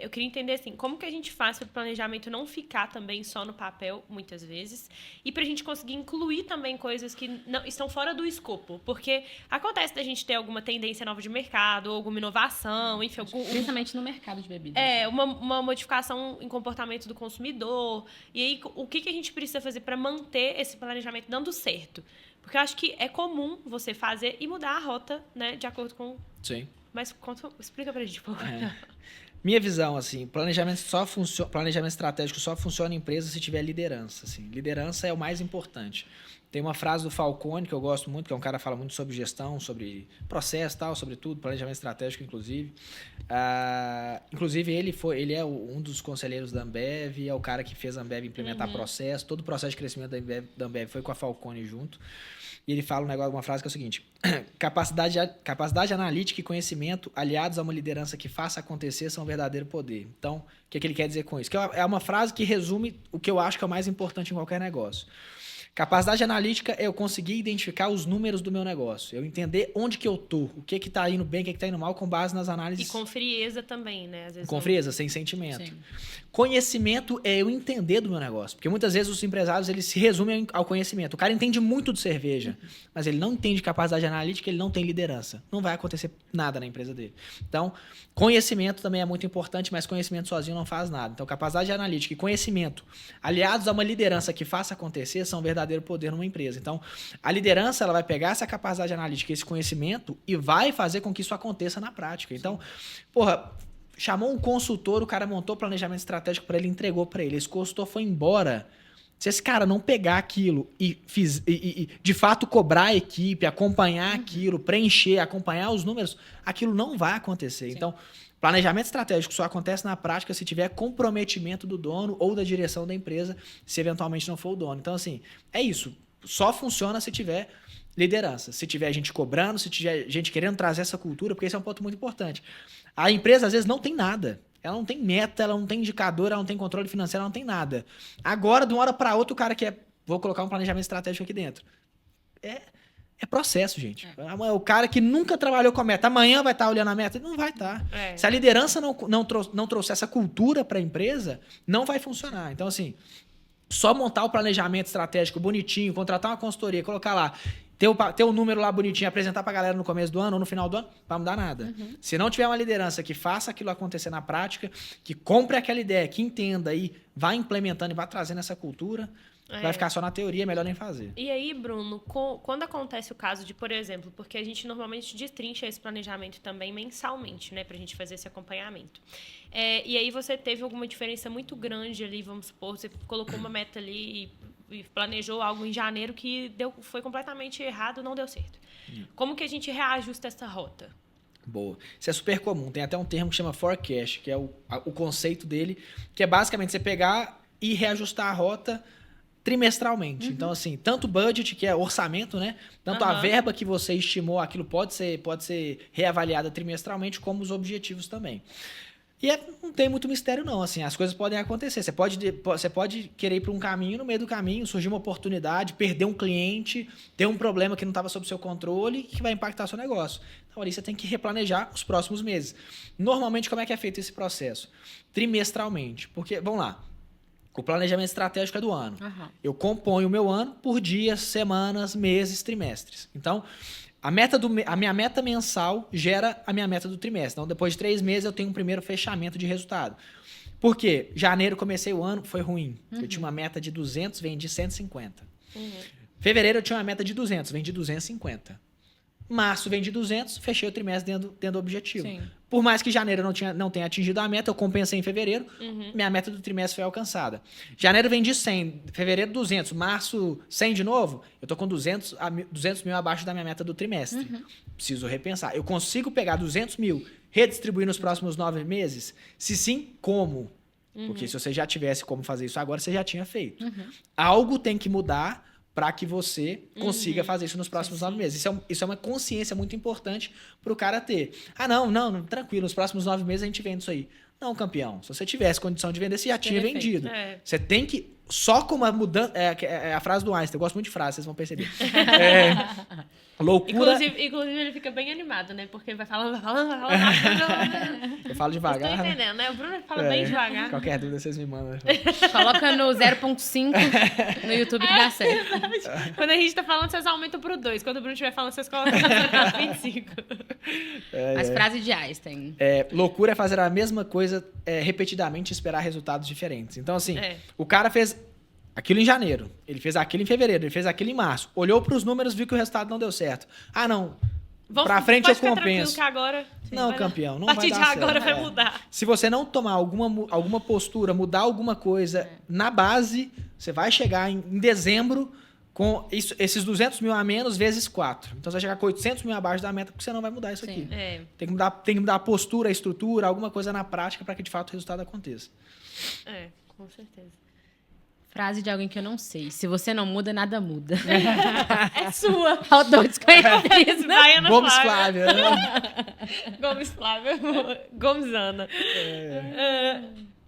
eu queria entender assim, como que a gente faz para o planejamento não ficar também só no papel, muitas vezes, e para a gente conseguir incluir também coisas que não estão fora do escopo. Porque acontece da gente ter alguma tendência nova de mercado, ou alguma inovação, enfim, Principalmente no mercado de bebidas. uma modificação em comportamento do consumidor. E aí, o que a gente precisa fazer para manter esse planejamento dando certo? Porque eu acho que é comum você fazer e mudar a rota, né, de acordo com... Sim. Mas explica pra gente um pouco. Minha visão, assim, planejamento estratégico só funciona em empresa se tiver liderança, assim. Liderança é o mais importante. Tem uma frase do Falcone que eu gosto muito, que é um cara que fala muito sobre gestão, sobre processo, tal, sobre tudo, planejamento estratégico, inclusive. Inclusive, ele é um dos conselheiros da Ambev, é o cara que fez a Ambev implementar processo, todo o processo de crescimento da Ambev foi com a Falcone junto. E ele fala uma frase que é o seguinte: capacidade analítica e conhecimento aliados a uma liderança que faça acontecer são um verdadeiro poder. Então, o que ele quer dizer com isso? Que é uma frase que resume o que eu acho que é o mais importante em qualquer negócio. Capacidade analítica é eu conseguir identificar os números do meu negócio. Eu entender onde que eu tô, o que tá indo bem, o que tá indo mal, com base nas análises. E com frieza também, né? Às vezes Com frieza, sem sentimento. Sim. Conhecimento é eu entender do meu negócio. Porque muitas vezes os empresários, eles se resumem ao conhecimento. O cara entende muito de cerveja, mas ele não entende capacidade analítica, ele não tem liderança. Não vai acontecer nada na empresa dele. Então, conhecimento também é muito importante, mas conhecimento sozinho não faz nada. Então, capacidade analítica e conhecimento, aliados a uma liderança que faça acontecer, são um verdadeiro poder numa empresa. Então, a liderança, ela vai pegar essa capacidade analítica, esse conhecimento, e vai fazer com que isso aconteça na prática. Então, porra, chamou um consultor, o cara montou o planejamento estratégico para ele, entregou para ele. Esse consultor foi embora. Se esse cara não pegar aquilo e de fato cobrar a equipe, acompanhar aquilo, preencher, acompanhar os números, aquilo não vai acontecer. Sim. Então, planejamento estratégico só acontece na prática se tiver comprometimento do dono ou da direção da empresa, se eventualmente não for o dono. Então, assim, é isso. Só funciona se tiver liderança, se tiver gente cobrando, se tiver gente querendo trazer essa cultura, porque esse é um ponto muito importante. A empresa, às vezes, não tem nada. Ela não tem meta, ela não tem indicador, ela não tem controle financeiro, ela não tem nada. Agora, de uma hora para outra, o cara quer... Vou colocar um planejamento estratégico aqui dentro. É processo, gente. É o cara que nunca trabalhou com a meta. Amanhã vai estar olhando a meta? Não vai estar. Se a liderança não trouxer essa cultura para a empresa, não vai funcionar. Então, assim, só montar o planejamento estratégico bonitinho, contratar uma consultoria, colocar lá, ter um número lá bonitinho, apresentar pra galera no começo do ano ou no final do ano, não vai mudar nada. Se não tiver uma liderança que faça aquilo acontecer na prática, que compre aquela ideia, que entenda e vá implementando e vá trazendo essa cultura, vai ficar só na teoria, é melhor nem fazer. E aí, Bruno, quando acontece o caso de, por exemplo, porque a gente normalmente destrincha esse planejamento também mensalmente, né, pra gente fazer esse acompanhamento. E aí você teve alguma diferença muito grande ali, vamos supor, você colocou uma meta ali e planejou algo em janeiro que foi completamente errado, não deu certo. Como que a gente reajusta essa rota? Boa. Isso é super comum. Tem até um termo que chama forecast, que é o conceito dele, que é basicamente você pegar e reajustar a rota trimestralmente. Então, assim, tanto budget, que é orçamento, né? Tanto a verba que você estimou, aquilo pode ser reavaliada trimestralmente, como os objetivos também. E não tem muito mistério, não. Assim, as coisas podem acontecer. Você pode querer ir para um caminho, no meio do caminho surgir uma oportunidade, perder um cliente, ter um problema que não estava sob seu controle, que vai impactar seu negócio. Então, ali você tem que replanejar os próximos meses. Normalmente, como é que é feito esse processo? Trimestralmente. Porque, vamos lá, o planejamento estratégico é do ano. Eu componho o meu ano por dias, semanas, meses, trimestres. Então, a minha meta mensal gera a minha meta do trimestre. Então, depois de 3 meses, eu tenho um primeiro fechamento de resultado. Por quê? Janeiro, comecei o ano, foi ruim. Eu tinha uma meta de 200, vendi 150. Fevereiro, eu tinha uma meta de 200, vendi 250. Março, vendi 200, fechei o trimestre dentro do objetivo. Sim. Por mais que janeiro não tenha atingido a meta, eu compensei em fevereiro, minha meta do trimestre foi alcançada. Janeiro vendi 100, fevereiro 200, março 100 de novo, eu tô com 200 mil abaixo da minha meta do trimestre. Preciso repensar. Eu consigo pegar 200 mil, redistribuir nos próximos 9 meses? Se sim, como? Porque se você já tivesse como fazer isso agora, você já tinha feito. Algo tem que mudar para que você consiga fazer isso nos próximos 9 meses. Isso é uma consciência muito importante para o cara ter. Não, tranquilo, nos próximos 9 meses a gente vende isso aí. Não, campeão, se você tivesse condição de vender, você já tinha vendido. Você tem que, só com uma mudança, é a frase do Einstein, eu gosto muito de frase, vocês vão perceber. Loucura... Inclusive, ele fica bem animado, né? Porque ele vai falando. Eu falo devagar. Vocês estão entendendo, né? O Bruno fala bem devagar. Qualquer dúvida, vocês me mandam. Coloca no 0.5 no YouTube que dá certo. Quando a gente tá falando, vocês aumentam pro 2. Quando o Bruno estiver falando, vocês colocam no 25. As frases de Einstein. Loucura é fazer a mesma coisa repetidamente e esperar resultados diferentes. Então, assim, o cara fez aquilo em janeiro, ele fez aquilo em fevereiro, ele fez aquilo em março, olhou para os números, viu que o resultado não deu certo. Não, pra frente eu compenso. Que agora, não, campeão, não vai dar certo. A partir de agora vai mudar. Se você não tomar alguma postura, mudar alguma coisa na base, você vai chegar em dezembro com esses 200 mil a menos vezes 4. Então você vai chegar com 800 mil abaixo da meta, porque você não vai mudar isso aqui. Tem que mudar a postura, a estrutura, alguma coisa na prática para que de fato o resultado aconteça. Com certeza. Frase de alguém que eu não sei. Se você não muda, nada muda. É sua. Autor desconhecido. Gomes Flávia. Gomes Flávia. Gomes Ana.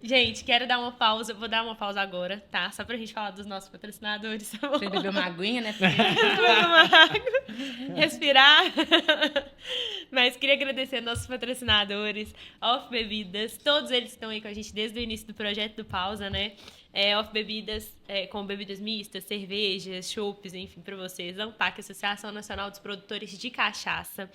Gente, quero dar uma pausa. Vou dar uma pausa agora, tá? Só pra gente falar dos nossos patrocinadores, tá bom? Você bebeu uma aguinha, né? Tomar uma água, respirar. Mas queria agradecer nossos patrocinadores, Off Bebidas, todos eles estão aí com a gente desde o início do projeto do Pausa, né? Off Bebidas, com bebidas mistas, cervejas, chopps, enfim, para vocês. Ampac, Associação Nacional dos Produtores de Cachaça.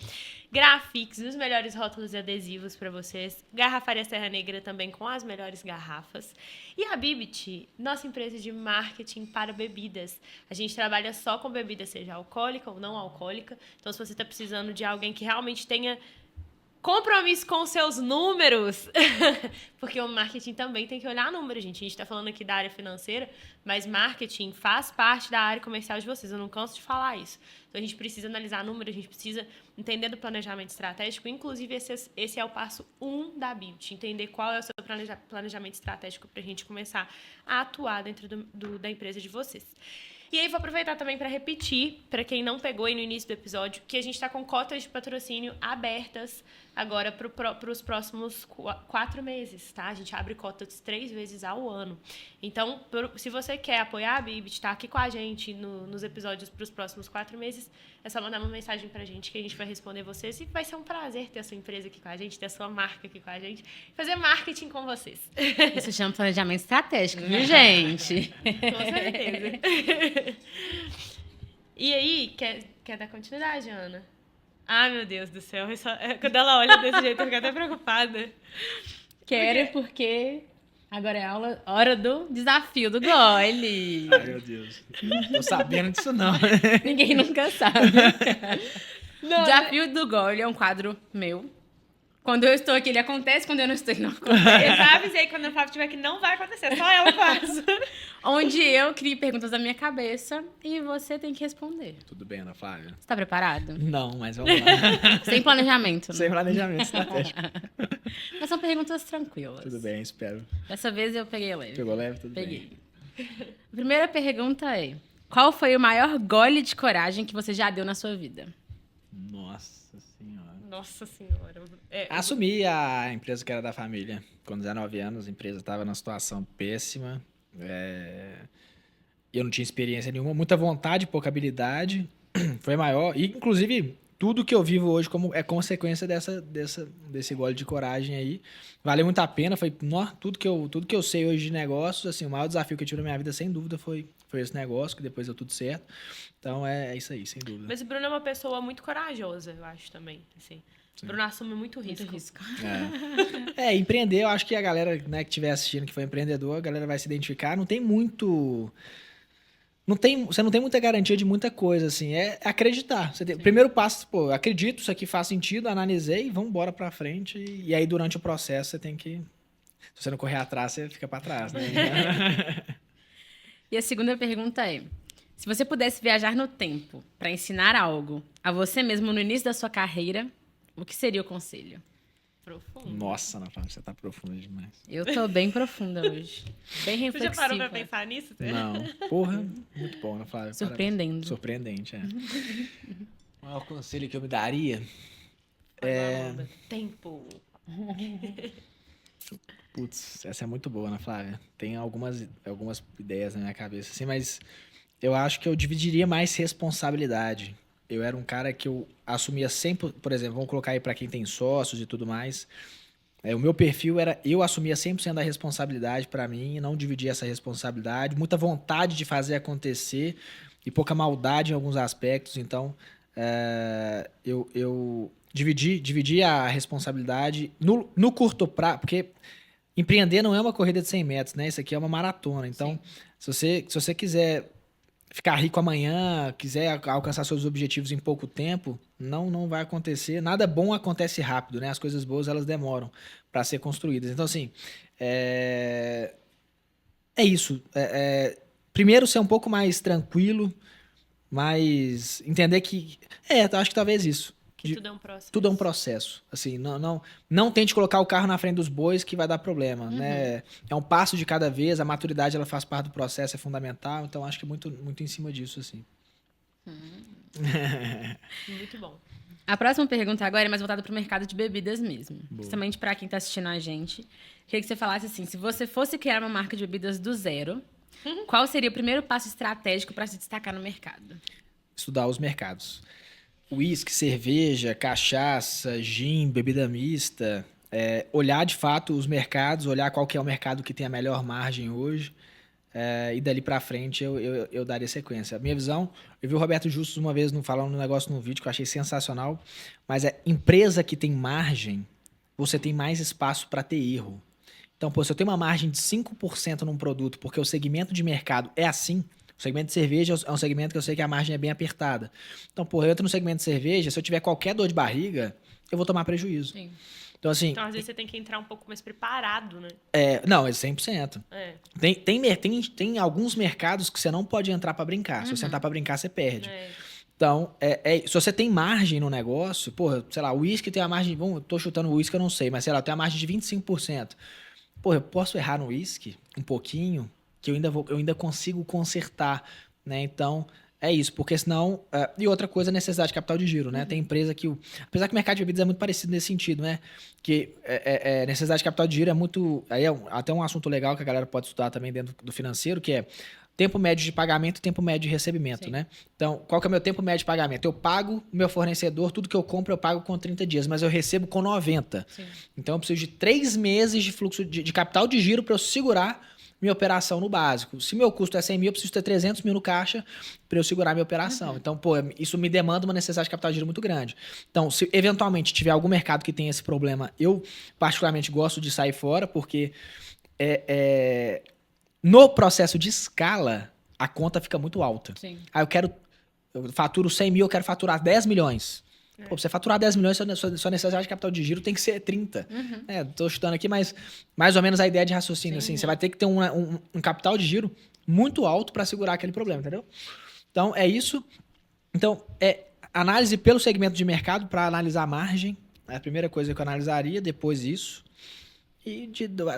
Grafix, os melhores rótulos e adesivos para vocês. Garrafaria Serra Negra também com as melhores garrafas. E a Bibit, nossa empresa de marketing para bebidas. A gente trabalha só com bebida, seja alcoólica ou não alcoólica. Então, se você está precisando de alguém que realmente tenha compromisso com seus números, porque o marketing também tem que olhar números, gente. A gente está falando aqui da área financeira, mas marketing faz parte da área comercial de vocês. Eu não canso de falar isso. Então, a gente precisa analisar números, a gente precisa entender do planejamento estratégico. Inclusive, esse é o passo 1 da Bibit. Entender qual é o seu planejamento estratégico para a gente começar a atuar dentro da empresa de vocês. E aí, vou aproveitar também para repetir, para quem não pegou aí no início do episódio, que a gente está com cotas de patrocínio abertas agora para os próximos 4 meses, tá? A gente abre cotas 3 vezes ao ano. Então, se você quer apoiar a Bibit, estar aqui com a gente nos episódios para os próximos 4 meses, é só mandar uma mensagem para a gente que a gente vai responder vocês. E vai ser um prazer ter a sua empresa aqui com a gente, ter a sua marca aqui com a gente, fazer marketing com vocês. Isso chama planejamento estratégico, viu, gente? Com certeza. E aí, quer dar continuidade, Ana? Ai, meu Deus do céu. Quando ela olha desse jeito, eu fico até preocupada. Quero porque agora é a hora do desafio do gole. Ai, meu Deus. Não tô sabendo disso, não. Ninguém nunca sabe. Desafio do gole é um quadro meu. Quando eu estou aqui, ele acontece. Quando eu não estou, ele não acontece. Eu já avisei que quando o Flávio estiver aqui, não vai acontecer. Só eu faço. Onde eu crio perguntas da minha cabeça e você tem que responder. Tudo bem, Ana Flávia? Você tá preparado? Não, mas vamos lá. Sem planejamento. Sem planejamento estratégico. Mas são perguntas tranquilas. Tudo bem, espero. Dessa vez eu peguei leve. Pegou leve? Tudo Peguei. bem. A primeira pergunta é: qual foi o maior gole de coragem que você já deu na sua vida? Nossa Senhora. Nossa Senhora. Assumi a empresa que era da família. Com 19 anos, a empresa estava numa situação péssima. Eu não tinha experiência nenhuma, muita vontade, pouca habilidade. Foi maior. E, inclusive, tudo que eu vivo hoje é consequência desse gole de coragem aí. Valeu muito a pena. Foi tudo que eu sei hoje de negócios. Assim, o maior desafio que eu tive na minha vida, sem dúvida, foi esse negócio, que depois deu tudo certo. Então, é isso aí, sem dúvida. Mas o Bruno é uma pessoa muito corajosa, eu acho também. Assim. O Bruno assume muito risco. Muito risco. Empreender, eu acho que a galera, né, que estiver assistindo, que foi empreendedor, a galera vai se identificar. Não tem muito... Você não tem muita garantia de muita coisa, assim. É acreditar. O primeiro passo, pô, acredito, isso aqui faz sentido, analisei, vamos embora pra frente. E aí, durante o processo, você tem que... Se você não correr atrás, você fica pra trás, né? E a segunda pergunta é: se você pudesse viajar no tempo para ensinar algo a você mesmo no início da sua carreira, o que seria o conselho? Profundo. Nossa, Ana Flávia, você tá profunda demais. Eu tô bem profunda hoje. Bem Você reflexiva. já parou pra pensar nisso? Não. Porra, muito bom, Ana Flávia. Surpreendendo. Parabéns. Surpreendente, é. O maior conselho que eu me daria... Tempo. Putz, essa é muito boa, Ana Flávia. Tem algumas ideias na minha cabeça, assim, mas eu acho que eu dividiria mais responsabilidade. Eu era um cara que eu assumia sempre, por exemplo, vamos colocar aí para quem tem sócios e tudo mais. O meu perfil era, eu assumia 100% da responsabilidade para mim, e não dividia essa responsabilidade, muita vontade de fazer acontecer e pouca maldade em alguns aspectos. Então, eu dividi a responsabilidade no curto prazo, porque empreender não é uma corrida de 100 metros, né? Isso aqui é uma maratona. Então, se você quiser ficar rico amanhã, quiser alcançar seus objetivos em pouco tempo, não vai acontecer. Nada bom acontece rápido, né? As coisas boas, elas demoram para ser construídas. Então, assim, é isso. Primeiro, ser um pouco mais tranquilo, mas entender que... acho que talvez isso. Que tudo é um processo. Tudo é um processo. Assim, não tente colocar o carro na frente dos bois que vai dar problema, né? É um passo de cada vez, a maturidade ela faz parte do processo, é fundamental, então acho que muito, muito em cima disso, assim. Muito bom. A próxima pergunta agora é mais voltada para o mercado de bebidas mesmo. Principalmente para quem está assistindo a gente. Queria que você falasse assim, se você fosse criar uma marca de bebidas do zero, qual seria o primeiro passo estratégico para se destacar no mercado? Estudar os mercados. Whisky, cerveja, cachaça, gin, bebida mista. Olhar de fato os mercados, olhar qual que é o mercado que tem a melhor margem hoje. E dali pra frente eu daria sequência. A minha visão, eu vi o Roberto Justus uma vez falando um negócio num vídeo que eu achei sensacional, mas empresa que tem margem, você tem mais espaço para ter erro. Então, se eu tenho uma margem de 5% num produto, porque o segmento de mercado é assim, o segmento de cerveja é um segmento que eu sei que a margem é bem apertada. Então, eu entro no segmento de cerveja, se eu tiver qualquer dor de barriga, eu vou tomar prejuízo. Sim. Então, assim... Então, às vezes, você tem que entrar um pouco mais preparado, né? Não, é 100%. É. Tem alguns mercados que você não pode entrar para brincar. Se você entrar para brincar, você perde. É. Então, se você tem margem no negócio, sei lá, o uísque tem a margem... eu tô chutando o uísque, eu não sei, mas sei lá, tem a margem de 25%. Eu posso errar no uísque um pouquinho, que eu ainda consigo consertar, né? Então... é isso, porque senão... e outra coisa, necessidade de capital de giro, né? Tem empresa que... apesar que o mercado de bebidas é muito parecido nesse sentido, né? Que necessidade de capital de giro é muito... aí é até um assunto legal que a galera pode estudar também dentro do financeiro, que é tempo médio de pagamento e tempo médio de recebimento, Sim. né? Então, qual que é o meu tempo médio de pagamento? Eu pago o meu fornecedor, tudo que eu compro eu pago com 30 dias, mas eu recebo com 90. Sim. Então, eu preciso de 3 meses de fluxo de capital de giro para eu segurar minha operação no básico. Se meu custo é 100 mil, eu preciso ter 300 mil no caixa para eu segurar minha operação. Então, isso me demanda uma necessidade de capital de giro muito grande. Então, se eventualmente tiver algum mercado que tenha esse problema, eu particularmente gosto de sair fora, porque no processo de escala, a conta fica muito alta. Sim. Eu faturo 100 mil, eu quero faturar 10 milhões. Pra você faturar 10 milhões, sua necessidade de capital de giro tem que ser 30. Tô chutando aqui, mas mais ou menos a ideia de raciocínio. Sim. Assim, você vai ter que ter um capital de giro muito alto para segurar aquele problema, entendeu? Então, é isso. Então, análise pelo segmento de mercado para analisar a margem. É a primeira coisa que eu analisaria, depois isso. E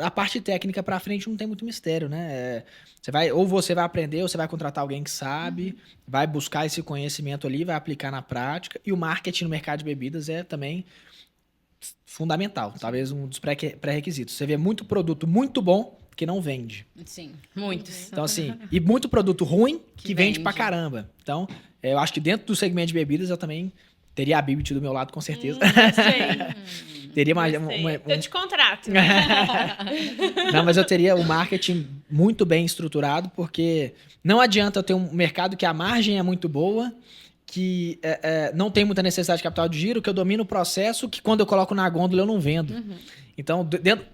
a parte técnica para frente não tem muito mistério, né? Você vai aprender, ou você vai contratar alguém que sabe, vai buscar esse conhecimento ali, vai aplicar na prática. E o marketing no mercado de bebidas é também fundamental, talvez um dos pré-requisitos. Você vê muito produto muito bom que não vende. Sim, muitos. Então, assim, e muito produto ruim que vende pra vende. caramba. Então, eu acho que dentro do segmento de bebidas eu também teria a Bibit do meu lado, com certeza. Sei. Teria mais Eu te contrato. Não, mas eu teria o marketing muito bem estruturado, porque não adianta eu ter um mercado que a margem é muito boa, que não tem muita necessidade de capital de giro, que eu domino o processo, que quando eu coloco na gôndola eu não vendo. Então,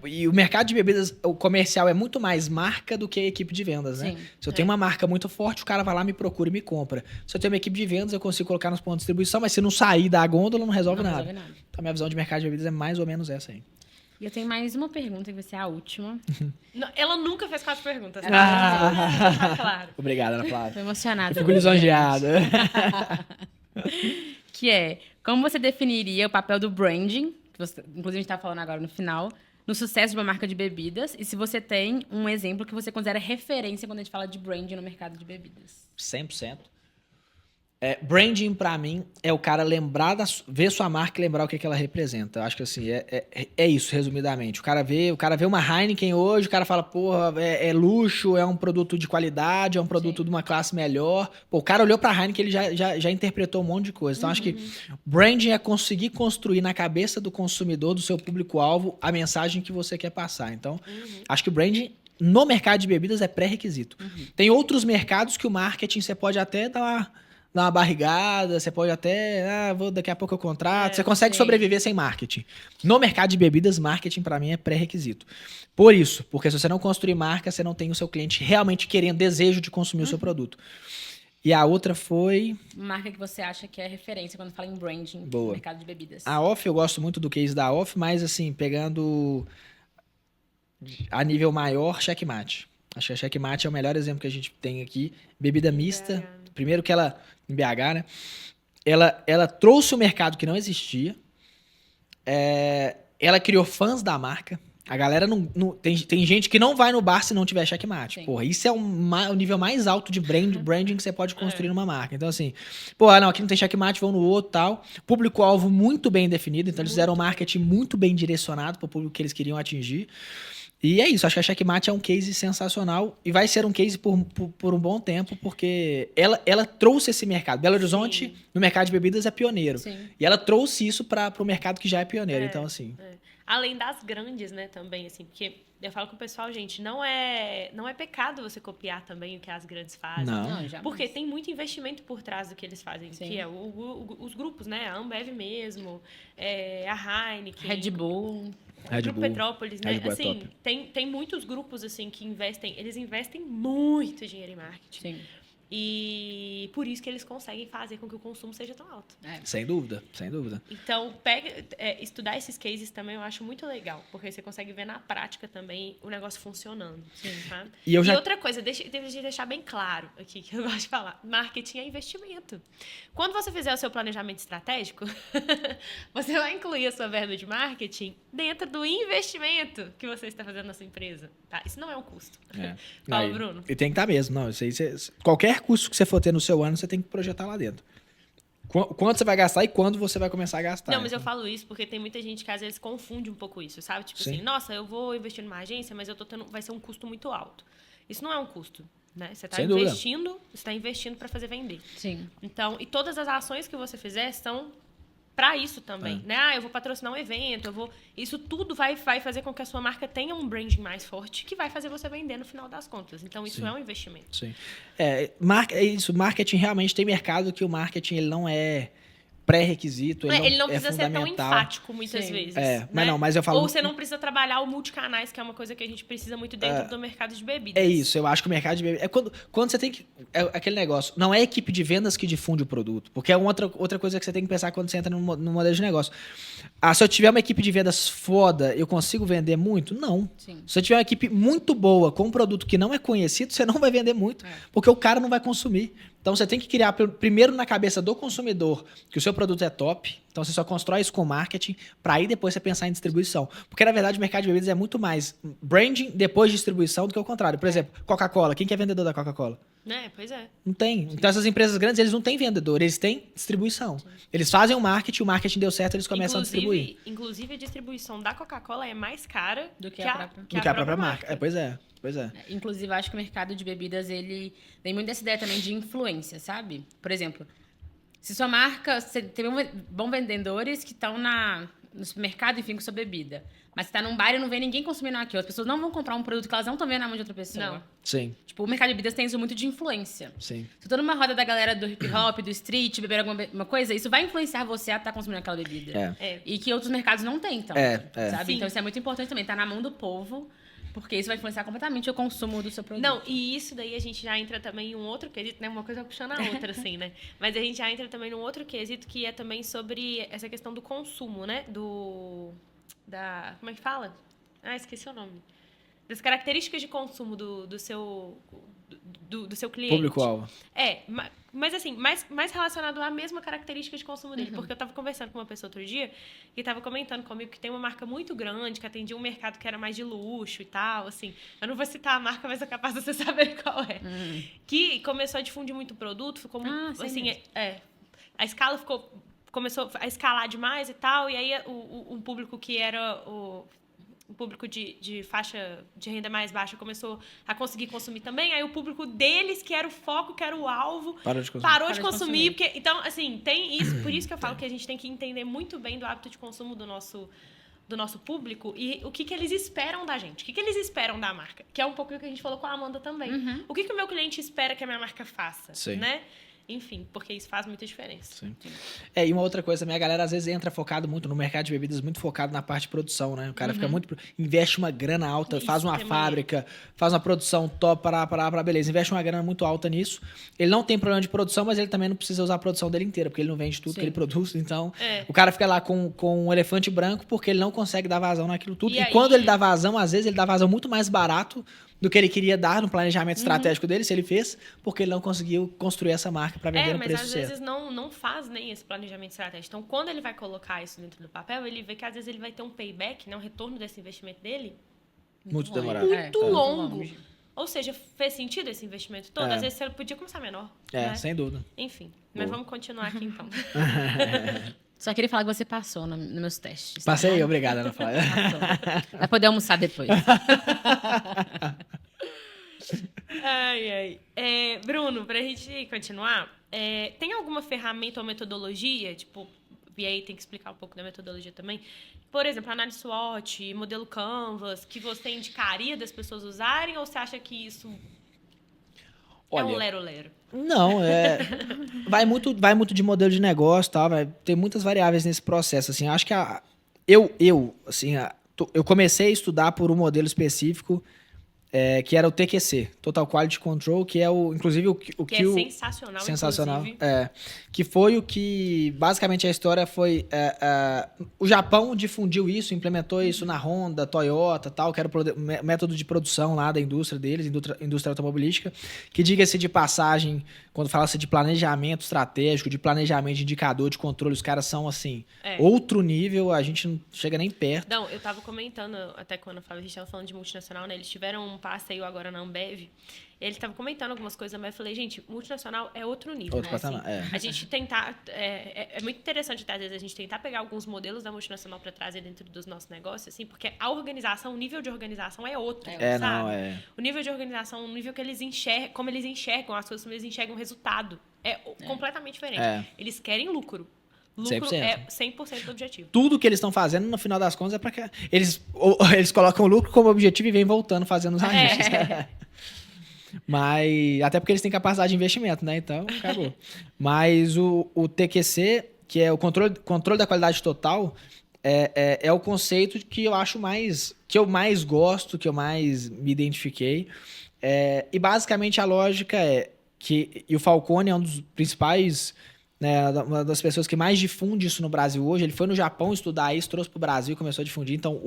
e o mercado de bebidas, o comercial é muito mais marca do que a equipe de vendas, né? Sim. Se eu tenho uma marca muito forte, o cara vai lá, me procura e me compra. Se eu tenho uma equipe de vendas, eu consigo colocar nos pontos de distribuição, mas se não sair da gôndola, não resolve nada. Então, a minha visão de mercado de bebidas é mais ou menos essa aí. E eu tenho mais uma pergunta, que vai ser a última. Não, ela nunca fez 4 perguntas. Claro. Obrigado, Ana Flávia. Tô emocionada. Eu fico lisonjeada. Que é, como você definiria o papel do branding, que você, inclusive a gente tá falando agora no final, no sucesso de uma marca de bebidas, e se você tem um exemplo que você considera referência quando a gente fala de branding no mercado de bebidas. 100%. Branding, pra mim, é o cara ver sua marca e lembrar o que ela representa. Eu acho que, assim, é isso, resumidamente. O cara vê uma Heineken hoje, o cara fala, porra, é luxo, é um produto de qualidade, é um produto de uma classe melhor. Pô, o cara olhou pra Heineken, ele já interpretou um monte de coisa. Então, acho que branding é conseguir construir na cabeça do consumidor, do seu público-alvo, a mensagem que você quer passar. Então, acho que o branding no mercado de bebidas é pré-requisito. Tem outros mercados que o marketing você pode até dar uma barrigada, você pode até, daqui a pouco eu contrato, você consegue sobreviver sem marketing. No mercado de bebidas, marketing pra mim é pré-requisito. Por isso, porque se você não construir marca, você não tem o seu cliente realmente querendo, desejo de consumir o seu produto. E a outra foi... Marca que você acha que é referência quando fala em branding Boa. no mercado de bebidas. A Off, eu gosto muito do case da Off, mas assim, pegando a nível maior, Checkmate. Acho que a Checkmate é o melhor exemplo que a gente tem aqui. Bebida mista. Primeiro que ela, em BH, né? Ela trouxe o mercado que não existia. Ela criou fãs da marca. A galera tem gente que não vai no bar se não tiver checkmate. Sim. Porra, isso é o nível mais alto de branding que você pode construir numa marca. Então, assim, não, aqui não tem checkmate, vão no outro e tal. Público-alvo muito bem definido, então eles fizeram um marketing muito bem direcionado para o público que eles queriam atingir. E é isso, acho que a Checkmate é um case sensacional e vai ser um case por um bom tempo, porque ela trouxe esse mercado. Belo Horizonte, no mercado de bebidas, é pioneiro. Sim. E ela trouxe isso para o mercado que já é pioneiro. Então, assim... Além das grandes, né, também, assim, porque eu falo com o pessoal, gente, não é pecado você copiar também o que as grandes fazem. Não. jamais. Porque tem muito investimento por trás do que eles fazem, Sim. que é os grupos, né, a Ambev mesmo, a Heineken, Red Bull. Red Grupo Bull. Petrópolis, né? Red Bull é Assim, top. tem muitos grupos assim que eles investem muito dinheiro em marketing. Sim. E por isso que eles conseguem fazer com que o consumo seja tão alto. Sem dúvida, sem dúvida. Então, estudar esses cases também eu acho muito legal, porque você consegue ver na prática também o negócio funcionando. Tá? E eu já- outra coisa, deixa eu deixar bem claro aqui, que eu gosto de falar, marketing é investimento. Quando você fizer o seu planejamento estratégico, você vai incluir a sua verba de marketing dentro do investimento que você está fazendo na sua empresa. Tá? Isso não é um custo. Fala, Aí, Bruno. E tem que estar mesmo. Não, isso aí, qualquer custo que você for ter no seu ano, você tem que projetar lá dentro. Quanto você vai gastar e quando você vai começar a gastar. Não, mas eu falo isso porque tem muita gente que às vezes confunde um pouco isso, sabe? Tipo Sim. assim, nossa, eu vou investir numa agência, mas vai ser um custo muito alto. Isso não é um custo, né? Você está Sem dúvida. investindo para fazer vender. Sim. Então, e todas as ações que você fizer são para isso também, né? Eu vou patrocinar um evento, isso tudo vai fazer com que a sua marca tenha um branding mais forte, que vai fazer você vender no final das contas. Então, isso é um investimento. Sim. É isso. Marketing realmente tem mercado que o marketing ele não é pré-requisito. Ele não é precisa ser tão fundamental. enfático muitas Sim. vezes. Mas né? não, mas eu falo- Ou você não precisa trabalhar o multicanais, que é uma coisa que a gente precisa muito dentro do mercado de bebidas. É isso, eu acho que o mercado de bebidas... Quando você tem que... É aquele negócio, não é a equipe de vendas que difunde o produto, porque é outra coisa que você tem que pensar quando você entra no modelo de negócio. Se eu tiver uma equipe de vendas foda, eu consigo vender muito? Não. Sim. Se eu tiver uma equipe muito boa com um produto que não é conhecido, você não vai vender muito, porque o cara não vai consumir. Então você tem que criar primeiro na cabeça do consumidor que o seu produto é top. Então você só constrói isso com marketing para aí depois você pensar em distribuição. Porque na verdade o mercado de bebidas é muito mais branding depois de distribuição do que o contrário. Por exemplo, Coca-Cola. Quem que é vendedor da Coca-Cola? Né? Pois é. Não tem. Então essas empresas grandes, eles não têm vendedor, eles têm distribuição. Eles fazem o marketing deu certo, eles começam a distribuir. Inclusive, a distribuição da Coca-Cola é mais cara Do que a própria. Do que a própria marca. Pois é. Inclusive, eu acho que o mercado de bebidas, ele tem muito essa ideia também de influência, sabe? Por exemplo, se sua marca... Você tem bons vendedores que estão no supermercado, enfim, com sua bebida. Mas você tá num bar e não vê ninguém consumindo aquilo. As pessoas não vão comprar um produto que elas não estão vendo na mão de outra pessoa. Não. Sim, Tipo, o mercado de bebidas tem isso muito de influência. sim. Se eu tô numa roda da galera do hip hop, do street, beber alguma coisa, isso vai influenciar você a estar consumindo aquela bebida. É. E que outros mercados não têm, então. Sabe? Sim. Então isso é muito importante também, tá na mão do povo, porque isso vai influenciar completamente o consumo do seu produto. Não, e isso daí a gente já entra também em um outro quesito, né? Uma coisa puxando a outra, assim, né? Mas a gente já entra também num outro quesito que é também sobre essa questão do consumo, né? Como é que fala? Esqueci o nome. Das características de consumo do seu cliente. Público-alvo. Mas assim, mais relacionado à mesma característica de consumo dele. Porque eu estava conversando com uma pessoa outro dia que estava comentando comigo que tem uma marca muito grande, que atendia um mercado que era mais de luxo e tal, assim. Eu não vou citar a marca, mas é capaz de você saber qual é. Que começou a difundir muito produto, ficou sei assim, mesmo. a escala começou a escalar demais e tal, e aí um público que era o público de faixa de renda mais baixa começou a conseguir consumir também. Aí o público deles, que era o foco, que era o alvo, parou de consumir. Porque, então, assim, tem isso. Por isso que eu falo que a gente tem que entender muito bem do hábito de consumo do nosso público e o que eles esperam da gente. O que eles esperam da marca. Que é um pouco o que a gente falou com a Amanda também. O que o meu cliente espera que a minha marca faça, Sim. né? Enfim, porque isso faz muita diferença. Sim. E uma outra coisa também, a galera às vezes entra focado muito no mercado de bebidas, muito focado na parte de produção, né? O cara fica muito... Investe uma grana alta, Isso faz uma também. fábrica, faz uma produção top, beleza. Investe uma grana muito alta nisso. Ele não tem problema de produção, mas ele também não precisa usar a produção dele inteira, porque ele não vende tudo que ele produz. Então, o cara fica lá com um elefante branco porque ele não consegue dar vazão naquilo tudo. E aí- quando ele dá vazão, às vezes ele dá vazão muito mais barato do que ele queria dar no planejamento estratégico dele, se ele fez, porque ele não conseguiu construir essa marca para vender no mas preço às certo. vezes não faz nem esse planejamento estratégico. Então, quando ele vai colocar isso dentro do papel, ele vê que às vezes ele vai ter um payback, né, um retorno desse investimento dele Muito longe. demorado. muito Tá. longo. longe. Ou seja, fez sentido esse investimento todo? É. Às vezes você podia começar menor. É, né? sem dúvida. Enfim, mas Boa. vamos continuar aqui então. Só queria falar que você passou nos meus testes. tá Passei, bom? obrigado, Ana Flávia. Passou. Vai poder almoçar depois. Ai. Bruno, pra gente continuar, tem alguma ferramenta ou metodologia, tipo, e aí tem que explicar um pouco da metodologia também, por exemplo, análise SWOT, modelo Canvas, que você indicaria das pessoas usarem, ou você acha que isso é um Olha, lero-lero? não, vai muito de modelo de negócio, tal, tem muitas variáveis nesse processo, assim, acho que eu comecei a estudar por um modelo específico, que era o TQC, Total Quality Control, que é inclusive o Que que é sensacional, inclusive. Que foi o que, basicamente a história foi, o Japão difundiu isso, implementou isso na Honda, Toyota, tal, que era o método de produção lá da indústria deles, indústria automobilística, que diga-se de passagem, quando fala-se de planejamento estratégico, de planejamento de indicador, de controle, os caras são, assim, outro nível, a gente não chega nem perto. Não, eu tava comentando, até quando a gente tava falando de multinacional, né? Eles tiveram um passeio agora na Ambev. Ele estava comentando algumas coisas, mas eu falei, gente, multinacional é outro nível. Outro né? patamar, A gente tentar... É muito interessante, até, às vezes, a gente tentar pegar alguns modelos da multinacional para trazer dentro dos nossos negócios, assim, porque a organização, o nível de organização é outro, sabe? O nível de organização, o nível que eles enxergam, como eles enxergam as coisas, como eles enxergam o resultado. É completamente diferente. Eles querem lucro. Lucro 100%. é 100% do objetivo. Tudo que eles estão fazendo, no final das contas, é para que eles colocam o lucro como objetivo e vem voltando fazendo os ajustes. Mas, até porque eles têm capacidade de investimento, né? Então, acabou. Mas o TQC, que é o controle da qualidade total, é o conceito que eu acho que eu mais gosto, que eu mais me identifiquei. E basicamente a lógica e o Falcone é um dos principais, né, uma das pessoas que mais difunde isso no Brasil hoje. Ele foi no Japão estudar isso, trouxe para o Brasil e começou a difundir. Então,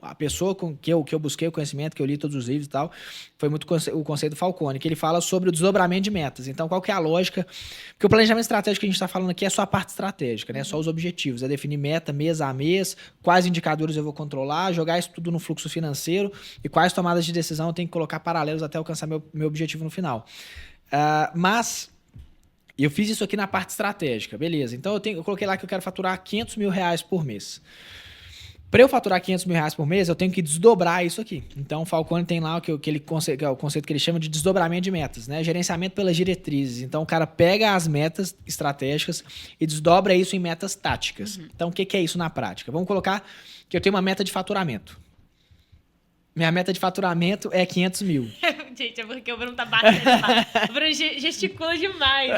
a pessoa com que eu busquei o conhecimento, que eu li todos os livros e tal, foi muito o conceito do Falcone, que ele fala sobre o desdobramento de metas. Então, qual que é a lógica? Porque o planejamento estratégico que a gente está falando aqui é só a parte estratégica, né? Só os objetivos. É definir meta mês a mês, quais indicadores eu vou controlar, jogar isso tudo no fluxo financeiro e quais tomadas de decisão eu tenho que colocar paralelos até alcançar meu objetivo no final. Mas eu fiz isso aqui na parte estratégica, beleza. Então eu coloquei lá que eu quero faturar R$500 mil por mês. Para eu faturar R$500 mil por mês, eu tenho que desdobrar isso aqui. Então o Falcone tem lá que é o conceito que ele chama de desdobramento de metas, né? Gerenciamento pelas diretrizes. Então o cara pega as metas estratégicas e desdobra isso em metas táticas. Então o que é isso na prática? Vamos colocar que eu tenho uma meta de faturamento. Minha meta de faturamento é 500 mil. Gente, é porque o Bruno tá batendo. O Bruno gesticula demais.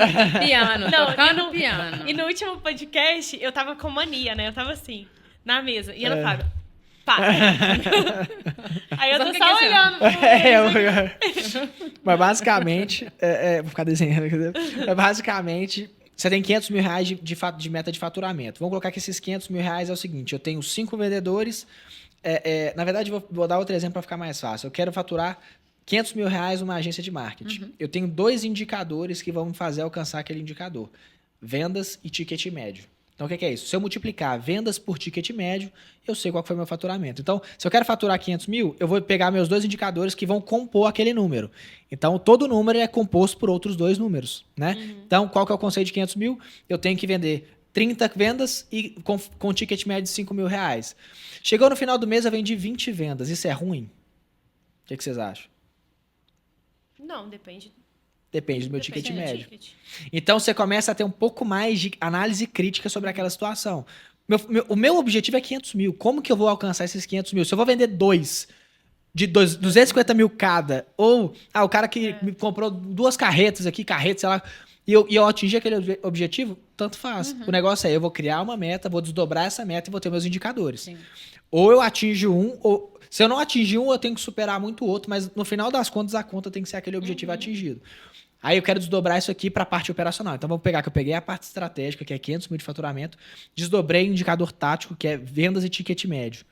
Piano, tocando piano. E no último podcast, eu tava com mania, né? Eu tava assim, na mesa. E ela fala, para. Aí eu tô só olhando. Mas basicamente, vou ficar desenhando aqui. Mas basicamente, você tem 500 mil reais de meta de faturamento. Vamos colocar que esses 500 mil reais é o seguinte, eu tenho 5 vendedores. Na verdade, vou dar outro exemplo para ficar mais fácil. Eu quero faturar 500 mil reais numa agência de marketing. Eu tenho 2 indicadores que vão me fazer alcançar aquele indicador. Vendas e ticket médio. Então, o que é isso? Se eu multiplicar vendas por ticket médio, eu sei qual foi o meu faturamento. Então, se eu quero faturar 500 mil, eu vou pegar meus 2 indicadores que vão compor aquele número. Então, todo número é composto por outros 2 números, né? Então, qual que é o conceito de 500 mil? Eu tenho que vender 30 vendas e com ticket médio de 5 mil reais. Chegou no final do mês, eu vendi 20 vendas. Isso é ruim? O que vocês acham? Não, depende. Depende do meu ticket do médio. ticket. Então, você começa a ter um pouco mais de análise crítica sobre aquela situação. O meu objetivo é 500 mil. Como que eu vou alcançar esses 500 mil? Se eu vou vender 2 de 250 mil cada, ou o cara que me comprou 2 carretas aqui, sei lá, e eu atingir aquele objetivo, tanto faz. O negócio eu vou criar uma meta, vou desdobrar essa meta e vou ter meus indicadores. Sim. Ou eu atinjo um, ou se eu não atingir um, eu tenho que superar muito o outro, mas no final das contas, a conta tem que ser aquele objetivo atingido. Aí eu quero desdobrar isso aqui para a parte operacional. Então, vamos pegar que eu peguei a parte estratégica, que é 500 mil de faturamento, desdobrei o indicador tático, que é vendas e ticket médio.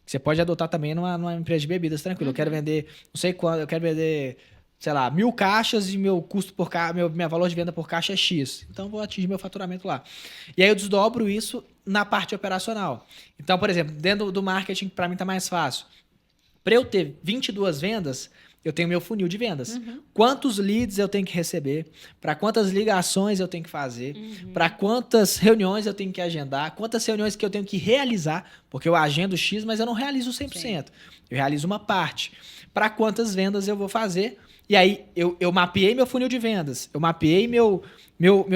Você pode adotar também numa empresa de bebidas, tranquilo. Eu quero vender, não sei quanto, eu quero vender, sei lá, 1.000 caixas e meu custo por caixa, minha valor de venda por caixa é X. Então, eu vou atingir meu faturamento lá. E aí eu desdobro isso na parte operacional. Então, por exemplo, dentro do marketing, para mim tá mais fácil. Para eu ter 22 vendas, eu tenho meu funil de vendas. Quantos leads eu tenho que receber? Para quantas ligações eu tenho que fazer? Para quantas reuniões eu tenho que agendar? Quantas reuniões que eu tenho que realizar? Porque eu agendo X, mas eu não realizo 100%. Sim. Eu realizo uma parte. Para quantas vendas eu vou fazer? E aí, eu mapeei meu funil de vendas. Eu mapeei meu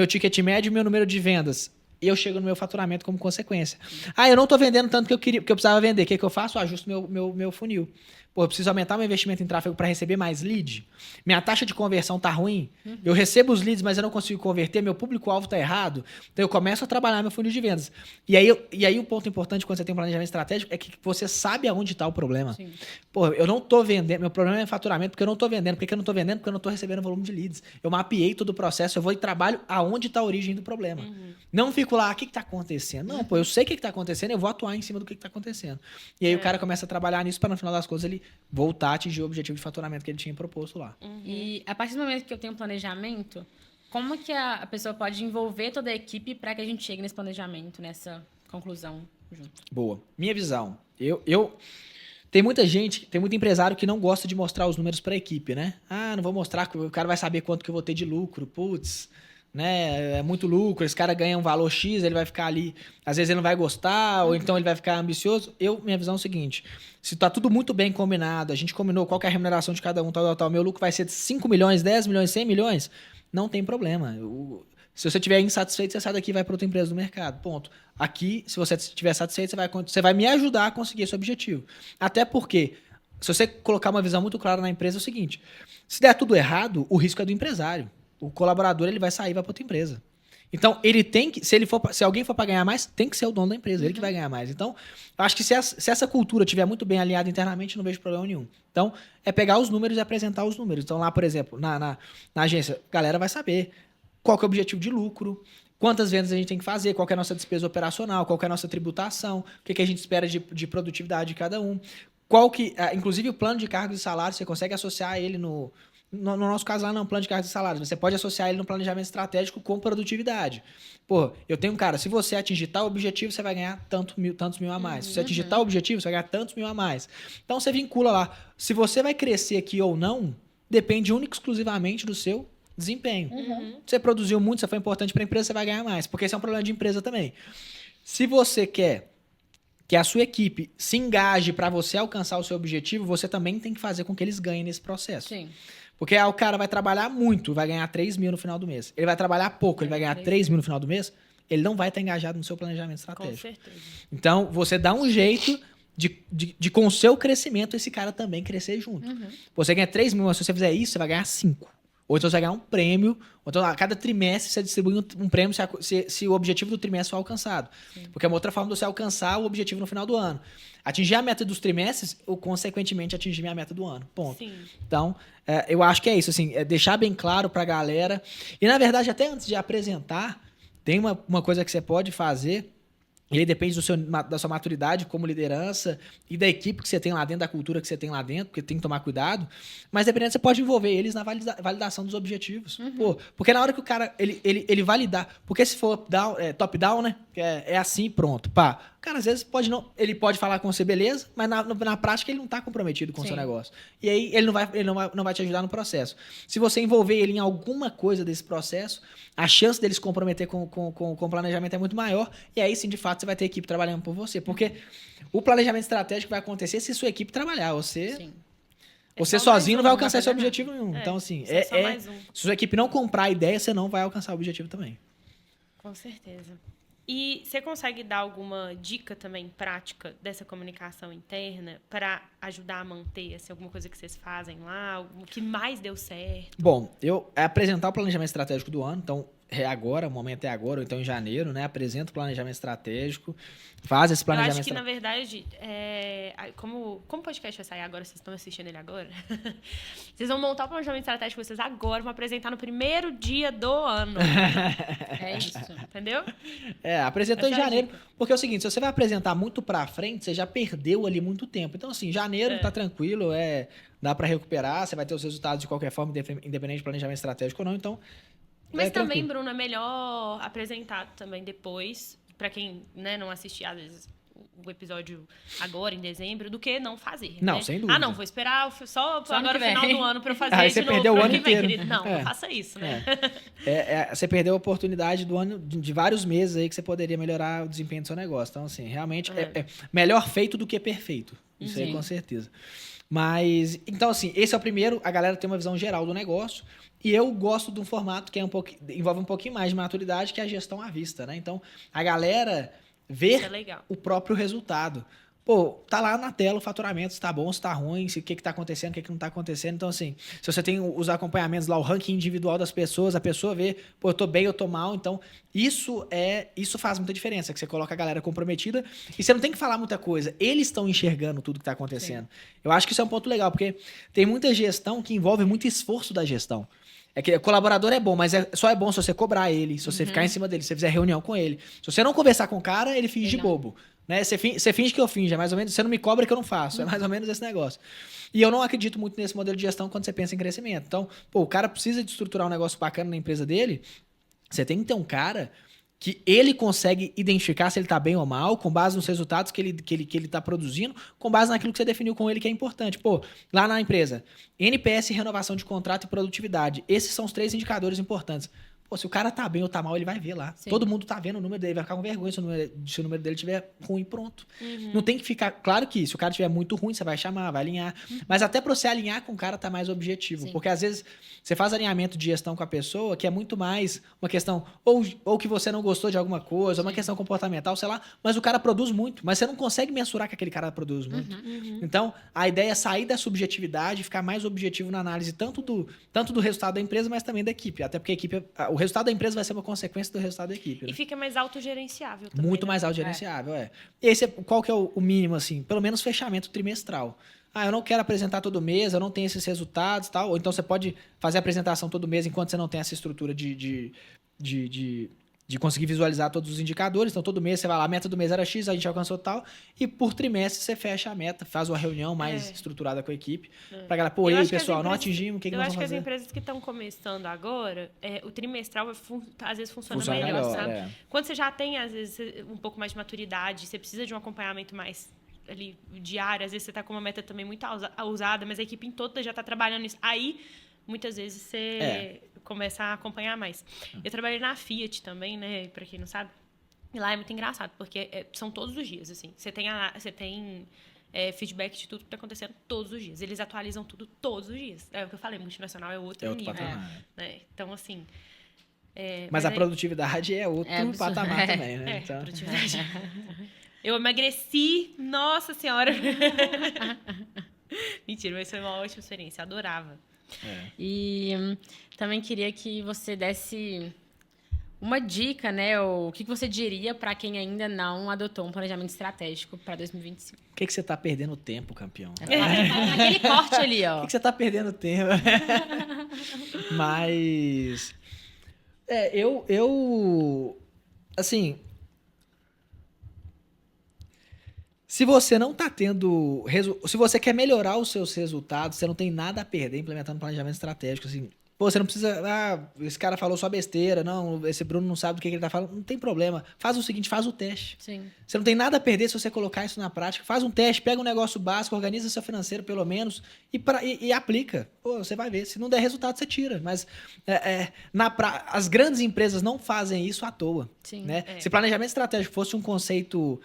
ticket médio e meu número de vendas. E eu chego no meu faturamento como consequência. Eu não estou vendendo tanto que eu queria, que eu precisava vender. O que eu faço? Eu ajusto meu funil. Pô, eu preciso aumentar meu investimento em tráfego para receber mais lead. Minha taxa de conversão tá ruim. Eu recebo os leads, mas eu não consigo converter. Meu público-alvo tá errado. Então eu começo a trabalhar meu funil de vendas. E aí o ponto importante quando você tem um planejamento estratégico é que você sabe aonde está o problema. Sim. Pô, eu não tô vendendo. Meu problema é faturamento porque eu não tô vendendo. Por que eu não tô vendendo? Porque eu não tô recebendo volume de leads. Eu mapeei todo o processo, eu vou e trabalho aonde está a origem do problema. Não fico lá, o que tá acontecendo? Não, pô, eu sei o que tá acontecendo, eu vou atuar em cima do que tá acontecendo. E aí o cara começa a trabalhar nisso para no final das contas ele voltar a atingir o objetivo de faturamento que ele tinha proposto lá. E a partir do momento que eu tenho um planejamento, como que a pessoa pode envolver toda a equipe para que a gente chegue nesse planejamento, nessa conclusão junto? Boa. Minha visão. Tem muita gente, tem muito empresário que não gosta de mostrar os números para a equipe, né? Não vou mostrar, o cara vai saber quanto que eu vou ter de lucro. Putz, né? É muito lucro, esse cara ganha um valor X, ele vai ficar ali, às vezes ele não vai gostar, ou então ele vai ficar ambicioso. Minha visão é o seguinte, se tá tudo muito bem combinado, a gente combinou qual que é a remuneração de cada um, tal, meu lucro vai ser de 5 milhões, 10 milhões, 100 milhões, não tem problema. Se você estiver insatisfeito, você sai daqui e vai para outra empresa do mercado, ponto. Aqui, se você estiver satisfeito, você vai me ajudar a conseguir esse objetivo. Até porque, se você colocar uma visão muito clara na empresa, é o seguinte, se der tudo errado, o risco é do empresário. O colaborador ele vai sair e vai para outra empresa. Então, ele tem que, se alguém for para ganhar mais, tem que ser o dono da empresa, ele que vai ganhar mais. Então, eu acho que se essa cultura estiver muito bem alinhada internamente, não vejo problema nenhum. Então, é pegar os números e apresentar os números. Então, lá, por exemplo, na agência, a galera vai saber qual que é o objetivo de lucro, quantas vendas a gente tem que fazer, qual que é a nossa despesa operacional, qual que é a nossa tributação, o que a gente espera de produtividade de cada um. Inclusive, o plano de cargos e salários, você consegue associar ele no nosso caso lá não, plano de cargos e salários. Você pode associar ele no planejamento estratégico com produtividade. Pô, eu tenho um cara, se você atingir tal objetivo, você vai ganhar tantos mil a mais. Se você atingir tal objetivo, você vai ganhar tantos mil a mais. Então você vincula lá. Se você vai crescer aqui ou não, depende única e exclusivamente do seu desempenho. Se você produziu muito, você foi importante para a empresa, você vai ganhar mais. Porque esse é um problema de empresa também. Se você quer que a sua equipe se engaje para você alcançar o seu objetivo, você também tem que fazer com que eles ganhem nesse processo. Sim. Porque o cara vai trabalhar muito, vai ganhar 3 mil no final do mês. Ele vai trabalhar pouco, ele vai ganhar 3 mil no final do mês, ele não vai estar engajado no seu planejamento estratégico. Com certeza. Então, você dá um jeito de com o seu crescimento, esse cara também crescer junto. Você ganha 3 mil, mas se você fizer isso, você vai ganhar 5. Ou então você vai ganhar um prêmio, ou então a cada trimestre você distribui um prêmio se o objetivo do trimestre for alcançado. Sim. Porque é uma outra forma de você alcançar o objetivo no final do ano. Atingir a meta dos trimestres, ou consequentemente atingir minha meta do ano. Ponto. Sim. Então, eu acho que é isso, assim, é deixar bem claro pra galera. E, na verdade, até antes de apresentar, tem uma coisa que você pode fazer. E aí depende da sua maturidade como liderança e da equipe que você tem lá dentro, da cultura que você tem lá dentro, porque tem que tomar cuidado. Mas dependendo, você pode envolver eles na validação dos objetivos. Pô, porque na hora que o cara, ele validar... Porque se for top-down, né? É assim, pronto. Pá. O cara, às vezes, ele pode falar com você, beleza, mas na prática ele não está comprometido com o seu negócio. E aí ele não vai te ajudar no processo. Se você envolver ele em alguma coisa desse processo, a chance dele se comprometer com o planejamento é muito maior. E aí, sim, de fato, você vai ter equipe trabalhando por você. Porque o planejamento estratégico vai acontecer se sua equipe trabalhar. Você sozinho não vai alcançar esse objetivo nenhum. Então, assim, se sua equipe não comprar a ideia, você não vai alcançar o objetivo também. Com certeza. E você consegue dar alguma dica também prática dessa comunicação interna para ajudar a manter assim, alguma coisa que vocês fazem lá, o que mais deu certo? Bom, é apresentar o planejamento estratégico do ano. Então, é agora, o momento é agora, ou então em janeiro, né? Apresenta o planejamento estratégico, faz esse Eu planejamento acho que, na verdade, como o podcast vai sair agora, vocês estão assistindo ele agora, vocês vão montar o planejamento estratégico vocês agora, vão apresentar no primeiro dia do ano. É isso. Entendeu? Apresentou Essa em é a janeiro, dica. porque é o seguinte, se você vai apresentar muito pra frente, você já perdeu ali muito tempo. Então, assim, janeiro tá tranquilo, dá pra recuperar, você vai ter os resultados de qualquer forma, independente de planejamento estratégico ou não, então... Mas também, tranquilo. Bruno, é melhor apresentar também depois, pra quem, né, não assistir, às vezes, o episódio agora, em dezembro, do que não fazer. Não, né? sem dúvida. Não, vou esperar só Só agora o ano que final vem. do ano pra eu fazer Aí de você novo perdeu o pro ano que vem, inteiro. querido. Não, É. não faça isso, né? Você perdeu a oportunidade do ano, de vários meses aí que você poderia melhorar o desempenho do seu negócio. Então, assim, realmente é melhor feito do que perfeito. Isso aí, Sim. com certeza. Mas, então, assim, esse é o primeiro, a galera tem uma visão geral do negócio. E eu gosto de um formato que envolve um pouquinho mais de maturidade, que é a gestão à vista, né? Então, a galera Isso é ver legal. o próprio resultado. Pô, tá lá na tela o faturamento, se tá bom, se tá ruim, o que tá acontecendo, o que não tá acontecendo. Então, assim, se você tem os acompanhamentos lá, o ranking individual das pessoas, a pessoa vê, pô, eu tô bem, eu tô mal. Então, isso faz muita diferença, que você coloca a galera comprometida e você não tem que falar muita coisa. Eles estão enxergando tudo que tá acontecendo. Eu acho que isso é um ponto legal, porque tem muita gestão que envolve muito esforço da gestão. É que o colaborador é bom, mas só é bom se você cobrar ele, se você ficar em cima dele, se você fizer reunião com ele. Se você não conversar com o cara, ele finge de Legal. bobo. Né? Você finge que eu finge, é mais ou menos, você não me cobra que eu não faço, é mais ou menos esse negócio. E eu não acredito muito nesse modelo de gestão quando você pensa em crescimento. Então, pô, o cara precisa de estruturar um negócio bacana na empresa dele, você tem que ter um cara que ele consegue identificar se ele tá bem ou mal, com base nos resultados que ele tá produzindo, com base naquilo que você definiu com ele que é importante. Pô, lá na empresa, NPS, renovação de contrato e produtividade. Esses são os 3 indicadores importantes. Pô, se o cara tá bem ou tá mal, ele vai ver lá. Sim. Todo mundo tá vendo o número dele, vai ficar com vergonha se o número dele estiver ruim, pronto. Não tem que ficar... Claro que se o cara estiver muito ruim, você vai chamar, vai alinhar. Mas até pra você alinhar com o cara tá mais objetivo. Sim. Porque às vezes você faz alinhamento de gestão com a pessoa que é muito mais uma questão ou que você não gostou de alguma coisa, ou uma questão comportamental, sei lá, mas o cara produz muito. Mas você não consegue mensurar que aquele cara produz muito. Então, a ideia é sair da subjetividade e ficar mais objetivo na análise tanto do resultado da empresa, mas também da equipe. Até porque a equipe... O resultado da empresa vai ser uma consequência do resultado da equipe. Né? E fica mais autogerenciável também. Muito né? mais autogerenciável, Esse qual que é o mínimo, assim? Pelo menos fechamento trimestral. Eu não quero apresentar todo mês, eu não tenho esses resultados e tal. Ou então você pode fazer a apresentação todo mês enquanto você não tem essa estrutura de conseguir visualizar todos os indicadores. Então, todo mês você vai lá, a meta do mês era X, a gente alcançou tal. E por trimestre você fecha a meta, faz uma reunião mais estruturada com a equipe. Pra galera, pô, Eu aí, acho que as pessoal, não empresas- atingimos, o que Eu nós acho que vamos as fazer? empresas que estão começando agora, o trimestral às vezes funciona Funciona melhor, melhor, sabe? Quando você já tem, às vezes, um pouco mais de maturidade, você precisa de um acompanhamento mais ali diário, às vezes você está com uma meta também muito ousada, mas a equipe em toda já está trabalhando nisso. Aí, muitas vezes, você começa a acompanhar mais. Eu trabalhei na Fiat também, né? Para quem não sabe. E lá é muito engraçado, porque são todos os dias, assim. Você tem feedback de tudo que está acontecendo todos os dias. Eles atualizam tudo todos os dias. É o que eu falei, multinacional é outro nível. patamar. Né? Então, assim... Mas a produtividade é outro absurdo. patamar também, né? É, Então, produtividade. Eu emagreci, nossa senhora. Mentira, mas foi uma ótima experiência, adorava. E também queria que você desse uma dica, né? O que você diria para quem ainda não adotou um planejamento estratégico para 2025? o que você tá perdendo tempo, campeão? Aquele corte ali, ó. O que você tá perdendo tempo? Mas... Assim... Se você não tá tendo... Se você quer melhorar os seus resultados, você não tem nada a perder implementando um planejamento estratégico, assim... Pô, você não precisa... esse cara falou só besteira. Não, esse Bruno não sabe do que ele tá falando. Não tem problema. Faz o seguinte, faz o teste. Sim. Você não tem nada a perder se você colocar isso na prática. Faz um teste, pega um negócio básico, organiza seu financeiro pelo menos e aplica. Pô, você vai ver. Se não der resultado, você tira. Mas as grandes empresas não fazem isso à toa. Sim. Né? Se planejamento estratégico fosse um conceito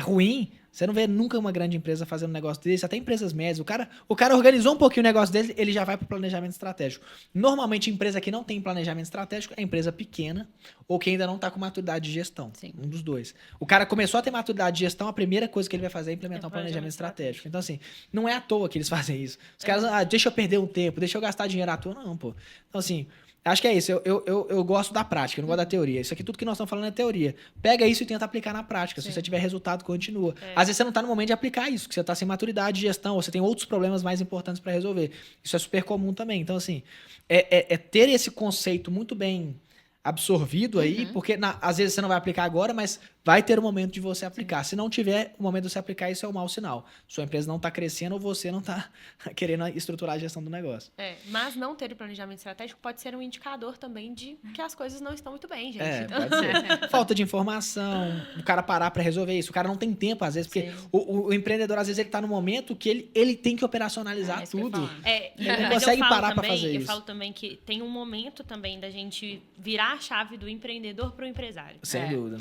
ruim, você não vê nunca uma grande empresa fazendo um negócio desse, até empresas médias. O cara organizou um pouquinho o negócio dele, ele já vai para o planejamento estratégico. Normalmente, empresa que não tem planejamento estratégico é empresa pequena ou que ainda não está com maturidade de gestão. Sim. Um dos dois. O cara começou a ter maturidade de gestão, a primeira coisa que ele vai fazer é implementar um planejamento estratégico. Então, assim, não é à toa que eles fazem isso. Os caras, deixa eu perder um tempo, deixa eu gastar dinheiro à toa. Não, pô. Então, assim, Acho que é isso. Eu gosto da prática, eu não gosto da teoria. Isso aqui, tudo que nós estamos falando é teoria. Pega isso e tenta aplicar na prática. Se Sim. você tiver resultado, continua. Às vezes você não está no momento de aplicar isso, porque você está sem maturidade de gestão, ou você tem outros problemas mais importantes para resolver. Isso é super comum também. Então, assim, é ter esse conceito muito bem absorvido aí, porque às vezes você não vai aplicar agora, mas vai ter o momento de você aplicar. Se não tiver o momento de você aplicar, isso é um mau sinal. Sua empresa não está crescendo ou você não está querendo estruturar a gestão do negócio. Mas não ter o planejamento estratégico pode ser um indicador também de que as coisas não estão muito bem, gente. Pode ser. Falta de informação, o cara parar para resolver isso. O cara não tem tempo, às vezes, porque o empreendedor, às vezes, ele tá no momento que ele tem que operacionalizar isso que eu ia tudo. falar. Ele não Mas consegue eu falo parar para também- fazer Eu isso. falo também que tem um momento também da gente virar a chave do empreendedor para o empresário. Sem dúvida.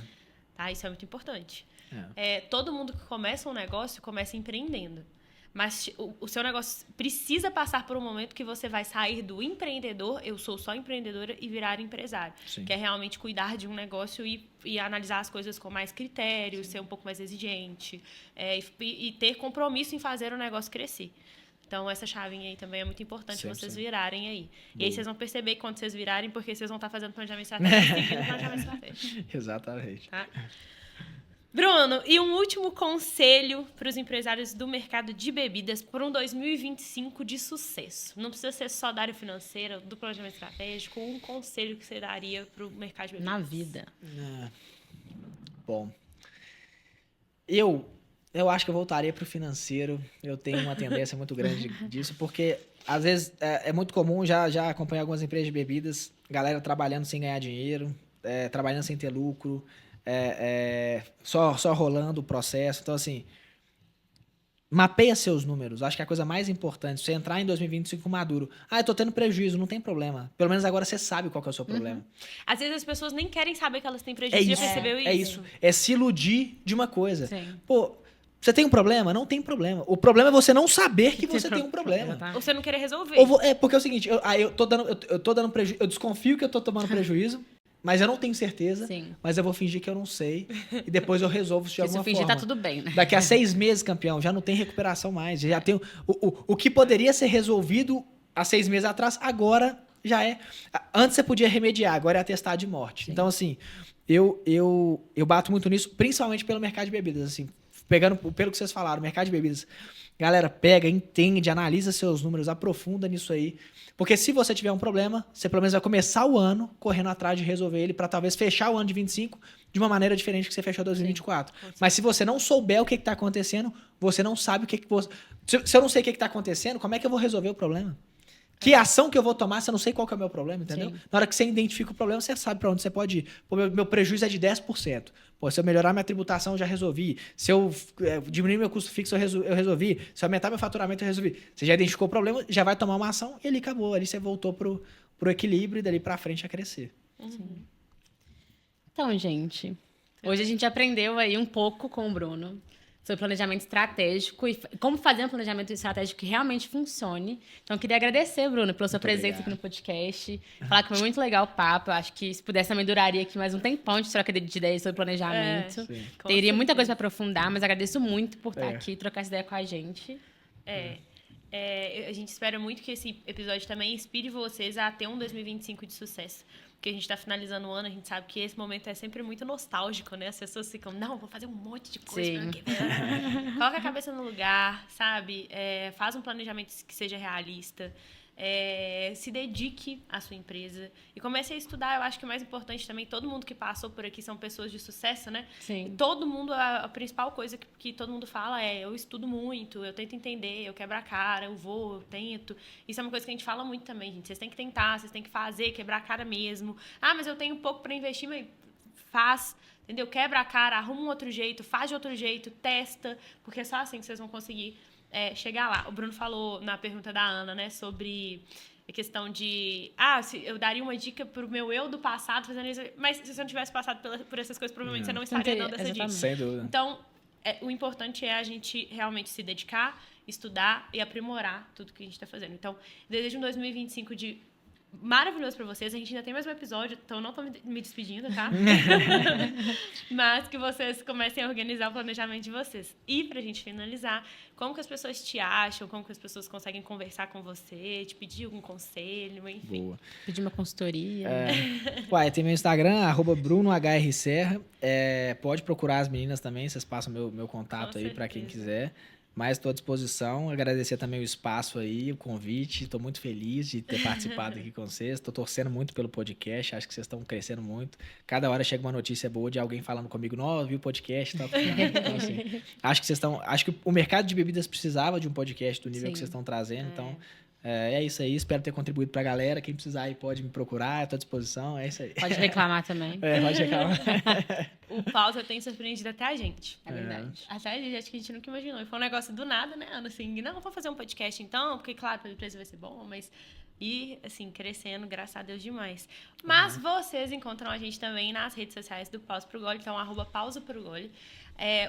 Tá? Isso é muito importante. É. Todo mundo que começa um negócio começa empreendendo. Mas o seu negócio precisa passar por um momento que você vai sair do empreendedor, eu sou só empreendedora, e virar empresário. Sim. Que é realmente cuidar de um negócio e analisar as coisas com mais critério, ser um pouco mais exigente, e ter compromisso em fazer o negócio crescer. Então, essa chavinha aí também é muito importante Sim, vocês sim. virarem aí. E Boa. aí vocês vão perceber que quando vocês virarem, porque vocês vão estar fazendo planejamento estratégico, seguindo planejamento estratégico. Exatamente. Tá? Bruno, e um último conselho para os empresários do mercado de bebidas para um 2025 de sucesso. Não precisa ser só da área financeira, do planejamento estratégico, um conselho que você daria para o mercado de bebidas. Na vida. Bom. Eu acho que eu voltaria para o financeiro. Eu tenho uma tendência muito grande disso, porque às vezes é muito comum, já acompanhar algumas empresas de bebidas, galera trabalhando sem ganhar dinheiro, trabalhando sem ter lucro, só rolando o processo. Então, assim, mapeia seus números. Acho que é a coisa mais importante. Você entrar em 2025 maduro. Eu tô tendo prejuízo, não tem problema. Pelo menos agora você sabe qual que é o seu problema. Às vezes as pessoas nem querem saber que elas têm prejuízo. Já percebeu isso? É isso. É se iludir de uma coisa. Sim. Pô, você tem um problema? Não tem problema. O problema é você não saber que você tem um problema. Ou você não querer resolver. Porque é o seguinte, eu tô dando prejuízo, eu desconfio que eu tô tomando prejuízo, mas eu não tenho certeza. Sim. Mas eu vou fingir que eu não sei e depois eu resolvo isso de Porque se alguma fingir, forma. tá tudo bem, né? Daqui a 6 meses, campeão, já não tem recuperação mais. Já tem o que poderia ser resolvido há 6 meses atrás, agora já é. Antes você podia remediar, agora é atestado de morte. Sim. Então, assim, eu bato muito nisso, principalmente pelo mercado de bebidas, assim. Pegando pelo que vocês falaram, mercado de bebidas. Galera, pega, entende, analisa seus números, aprofunda nisso aí. Porque se você tiver um problema, você pelo menos vai começar o ano correndo atrás de resolver ele para talvez fechar o ano de 25 de uma maneira diferente que você fechou 2024. Mas se você não souber o que está acontecendo, você não sabe o que você... Se eu não sei o que está acontecendo, como é que eu vou resolver o problema? Que ação que eu vou tomar se eu não sei qual que é o meu problema, entendeu? Sim. Na hora que você identifica o problema, você sabe para onde você pode ir. Pô, meu prejuízo é de 10%. Pô, se eu melhorar minha tributação, eu já resolvi. Se eu diminuir meu custo fixo, eu resolvi. Se eu aumentar meu faturamento, eu resolvi. Você já identificou o problema, já vai tomar uma ação e ali acabou. Ali você voltou pro equilíbrio e dali para frente a crescer. Então, gente, hoje a gente aprendeu aí um pouco com o Bruno sobre planejamento estratégico e como fazer um planejamento estratégico que realmente funcione. Então, eu queria agradecer, Bruno, pela sua presença aqui no podcast. Falar que foi muito legal o papo. Eu acho que se pudesse também duraria aqui mais um tempão de troca de ideias sobre planejamento. Sim. Teria muita coisa para aprofundar, mas agradeço muito por estar aqui e trocar essa ideia com a gente. A gente espera muito que esse episódio também inspire vocês a ter um 2025 de sucesso. Porque a gente está finalizando o ano, a gente sabe que esse momento é sempre muito nostálgico, né? As pessoas ficam, não, vou fazer um monte de coisa. Sim. Coloca a cabeça no lugar, sabe? Faz um planejamento que seja realista. Se dedique à sua empresa e comece a estudar. Eu acho que o mais importante também, todo mundo que passou por aqui são pessoas de sucesso, né? Sim. Todo mundo, a principal coisa que todo mundo fala é: eu estudo muito, eu tento entender, eu quebro a cara, eu tento. Isso é uma coisa que a gente fala muito também, gente. Vocês têm que tentar, vocês têm que fazer, quebrar a cara mesmo. Mas eu tenho pouco para investir, mas faz, entendeu? Quebra a cara, arruma um outro jeito, faz de outro jeito, testa, porque é só assim que vocês vão conseguir chegar lá. O Bruno falou na pergunta da Ana, né, sobre a questão de... se eu daria uma dica pro meu eu do passado fazendo isso, mas se você não tivesse passado por essas coisas, provavelmente você não estaria dando essa dica. Sem dúvida. Então, o importante é a gente realmente se dedicar, estudar e aprimorar tudo que a gente está fazendo. Então, desejo um 2025 de maravilhoso pra vocês. A gente ainda tem mais um episódio, então eu não tô me despedindo, tá? Mas que vocês comecem a organizar o planejamento de vocês. E pra gente finalizar, como que as pessoas te acham? Como que as pessoas conseguem conversar com você? Te pedir algum conselho, enfim. Boa. Pedir uma consultoria. Uai, tem meu Instagram, @BrunoHRSerra. Pode procurar as meninas também, vocês passam meu contato Com aí pra quem certeza. quiser. Mas estou à disposição. Agradecer também o espaço aí, o convite. Estou muito feliz de ter participado aqui com vocês. Estou torcendo muito pelo podcast. Acho que vocês estão crescendo muito. Cada hora chega uma notícia boa de alguém falando comigo, não, vi o podcast e tal. Então, assim, acho que o mercado de bebidas precisava de um podcast do nível Sim. que vocês estão trazendo. Então, é isso aí. Espero ter contribuído para a galera. Quem precisar aí pode me procurar. Estou à disposição. É isso aí. Pode reclamar também. Pode reclamar. O Pausa tem surpreendido até a gente. É verdade. Até a gente, acho que a gente nunca imaginou. E foi um negócio do nada, né, Ana? Assim, não, vou fazer um podcast então, porque, claro, para a empresa vai ser bom, mas... E, assim, crescendo, graças a Deus, demais. Mas vocês encontram a gente também nas redes sociais do Pausa Pro Gole, então, @Pausa Pro Gole.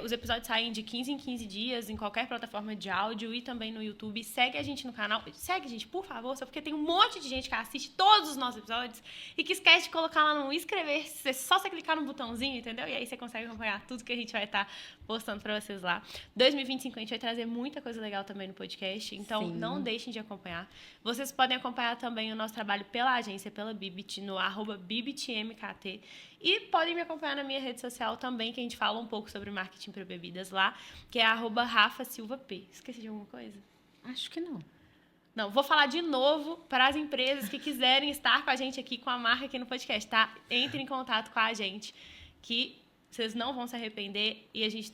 Os episódios saem de 15 em 15 dias em qualquer plataforma de áudio e também no YouTube. Segue a gente no canal. Segue, gente, por favor, só porque tem um monte de gente que assiste todos os nossos episódios e que esquece de colocar lá no inscrever-se. Só você clicar no botãozinho, entendeu? E aí você consegue acompanhar tudo que a gente vai estar postando pra vocês lá. 2025 a gente vai trazer muita coisa legal também no podcast, então Sim. não deixem de acompanhar. Vocês podem acompanhar também o nosso trabalho pela agência, pela Bibit, no @BibitMKT. E podem me acompanhar na minha rede social também, que a gente fala um pouco sobre marketing para bebidas lá, que é @RafaSilvaP. Esqueci de alguma coisa? Acho que não. Não, vou falar de novo para as empresas que quiserem estar com a gente aqui, com a marca aqui no podcast, tá? Entrem em contato com a gente, que vocês não vão se arrepender e a gente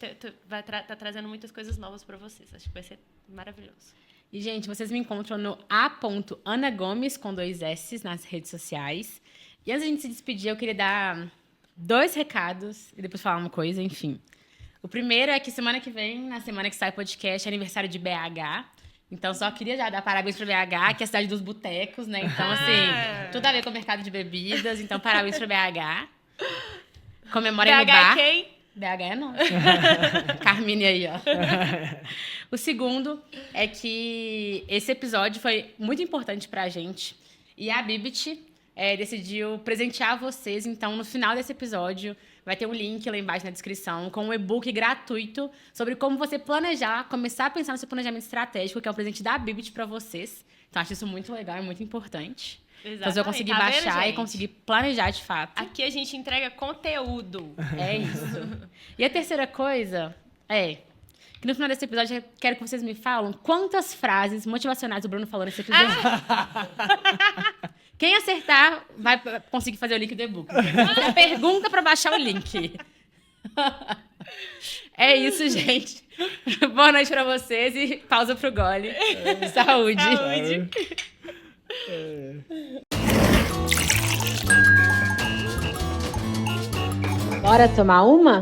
vai tá trazendo muitas coisas novas para vocês. Acho que vai ser maravilhoso. E, gente, vocês me encontram no a.anagomes, com 2 S, nas redes sociais. E antes de a gente se despedir, eu queria dar 2 recados e depois falar uma coisa, enfim. O primeiro é que semana que vem, na semana que sai o podcast, é aniversário de BH. Então, só queria já dar parabéns pra BH, que é a cidade dos botecos, né? Então, assim, tudo a ver com o mercado de bebidas. Então, parabéns pra BH. Comemorem no BH bar. quem? BH é não. Carmine aí, ó. O segundo é que esse episódio foi muito importante pra gente. E a Bibit decidiu presentear vocês. Então, no final desse episódio, vai ter um link lá embaixo na descrição com um e-book gratuito sobre como você planejar, começar a pensar no seu planejamento estratégico, que é um presente da Bibit pra vocês. Então, acho isso muito legal e muito importante. Então, eu consegui Tá vendo, baixar e gente? conseguir planejar de fato. Aqui a gente entrega conteúdo. É isso. E a terceira coisa é que no final desse episódio eu quero que vocês me falem quantas frases motivacionais o Bruno falou nesse episódio. Quem acertar vai conseguir fazer o link do e-book. Você pergunta pra baixar o link. É isso, gente. Boa noite pra vocês e pausa pro gole. Saúde. Saúde. Bora tomar uma?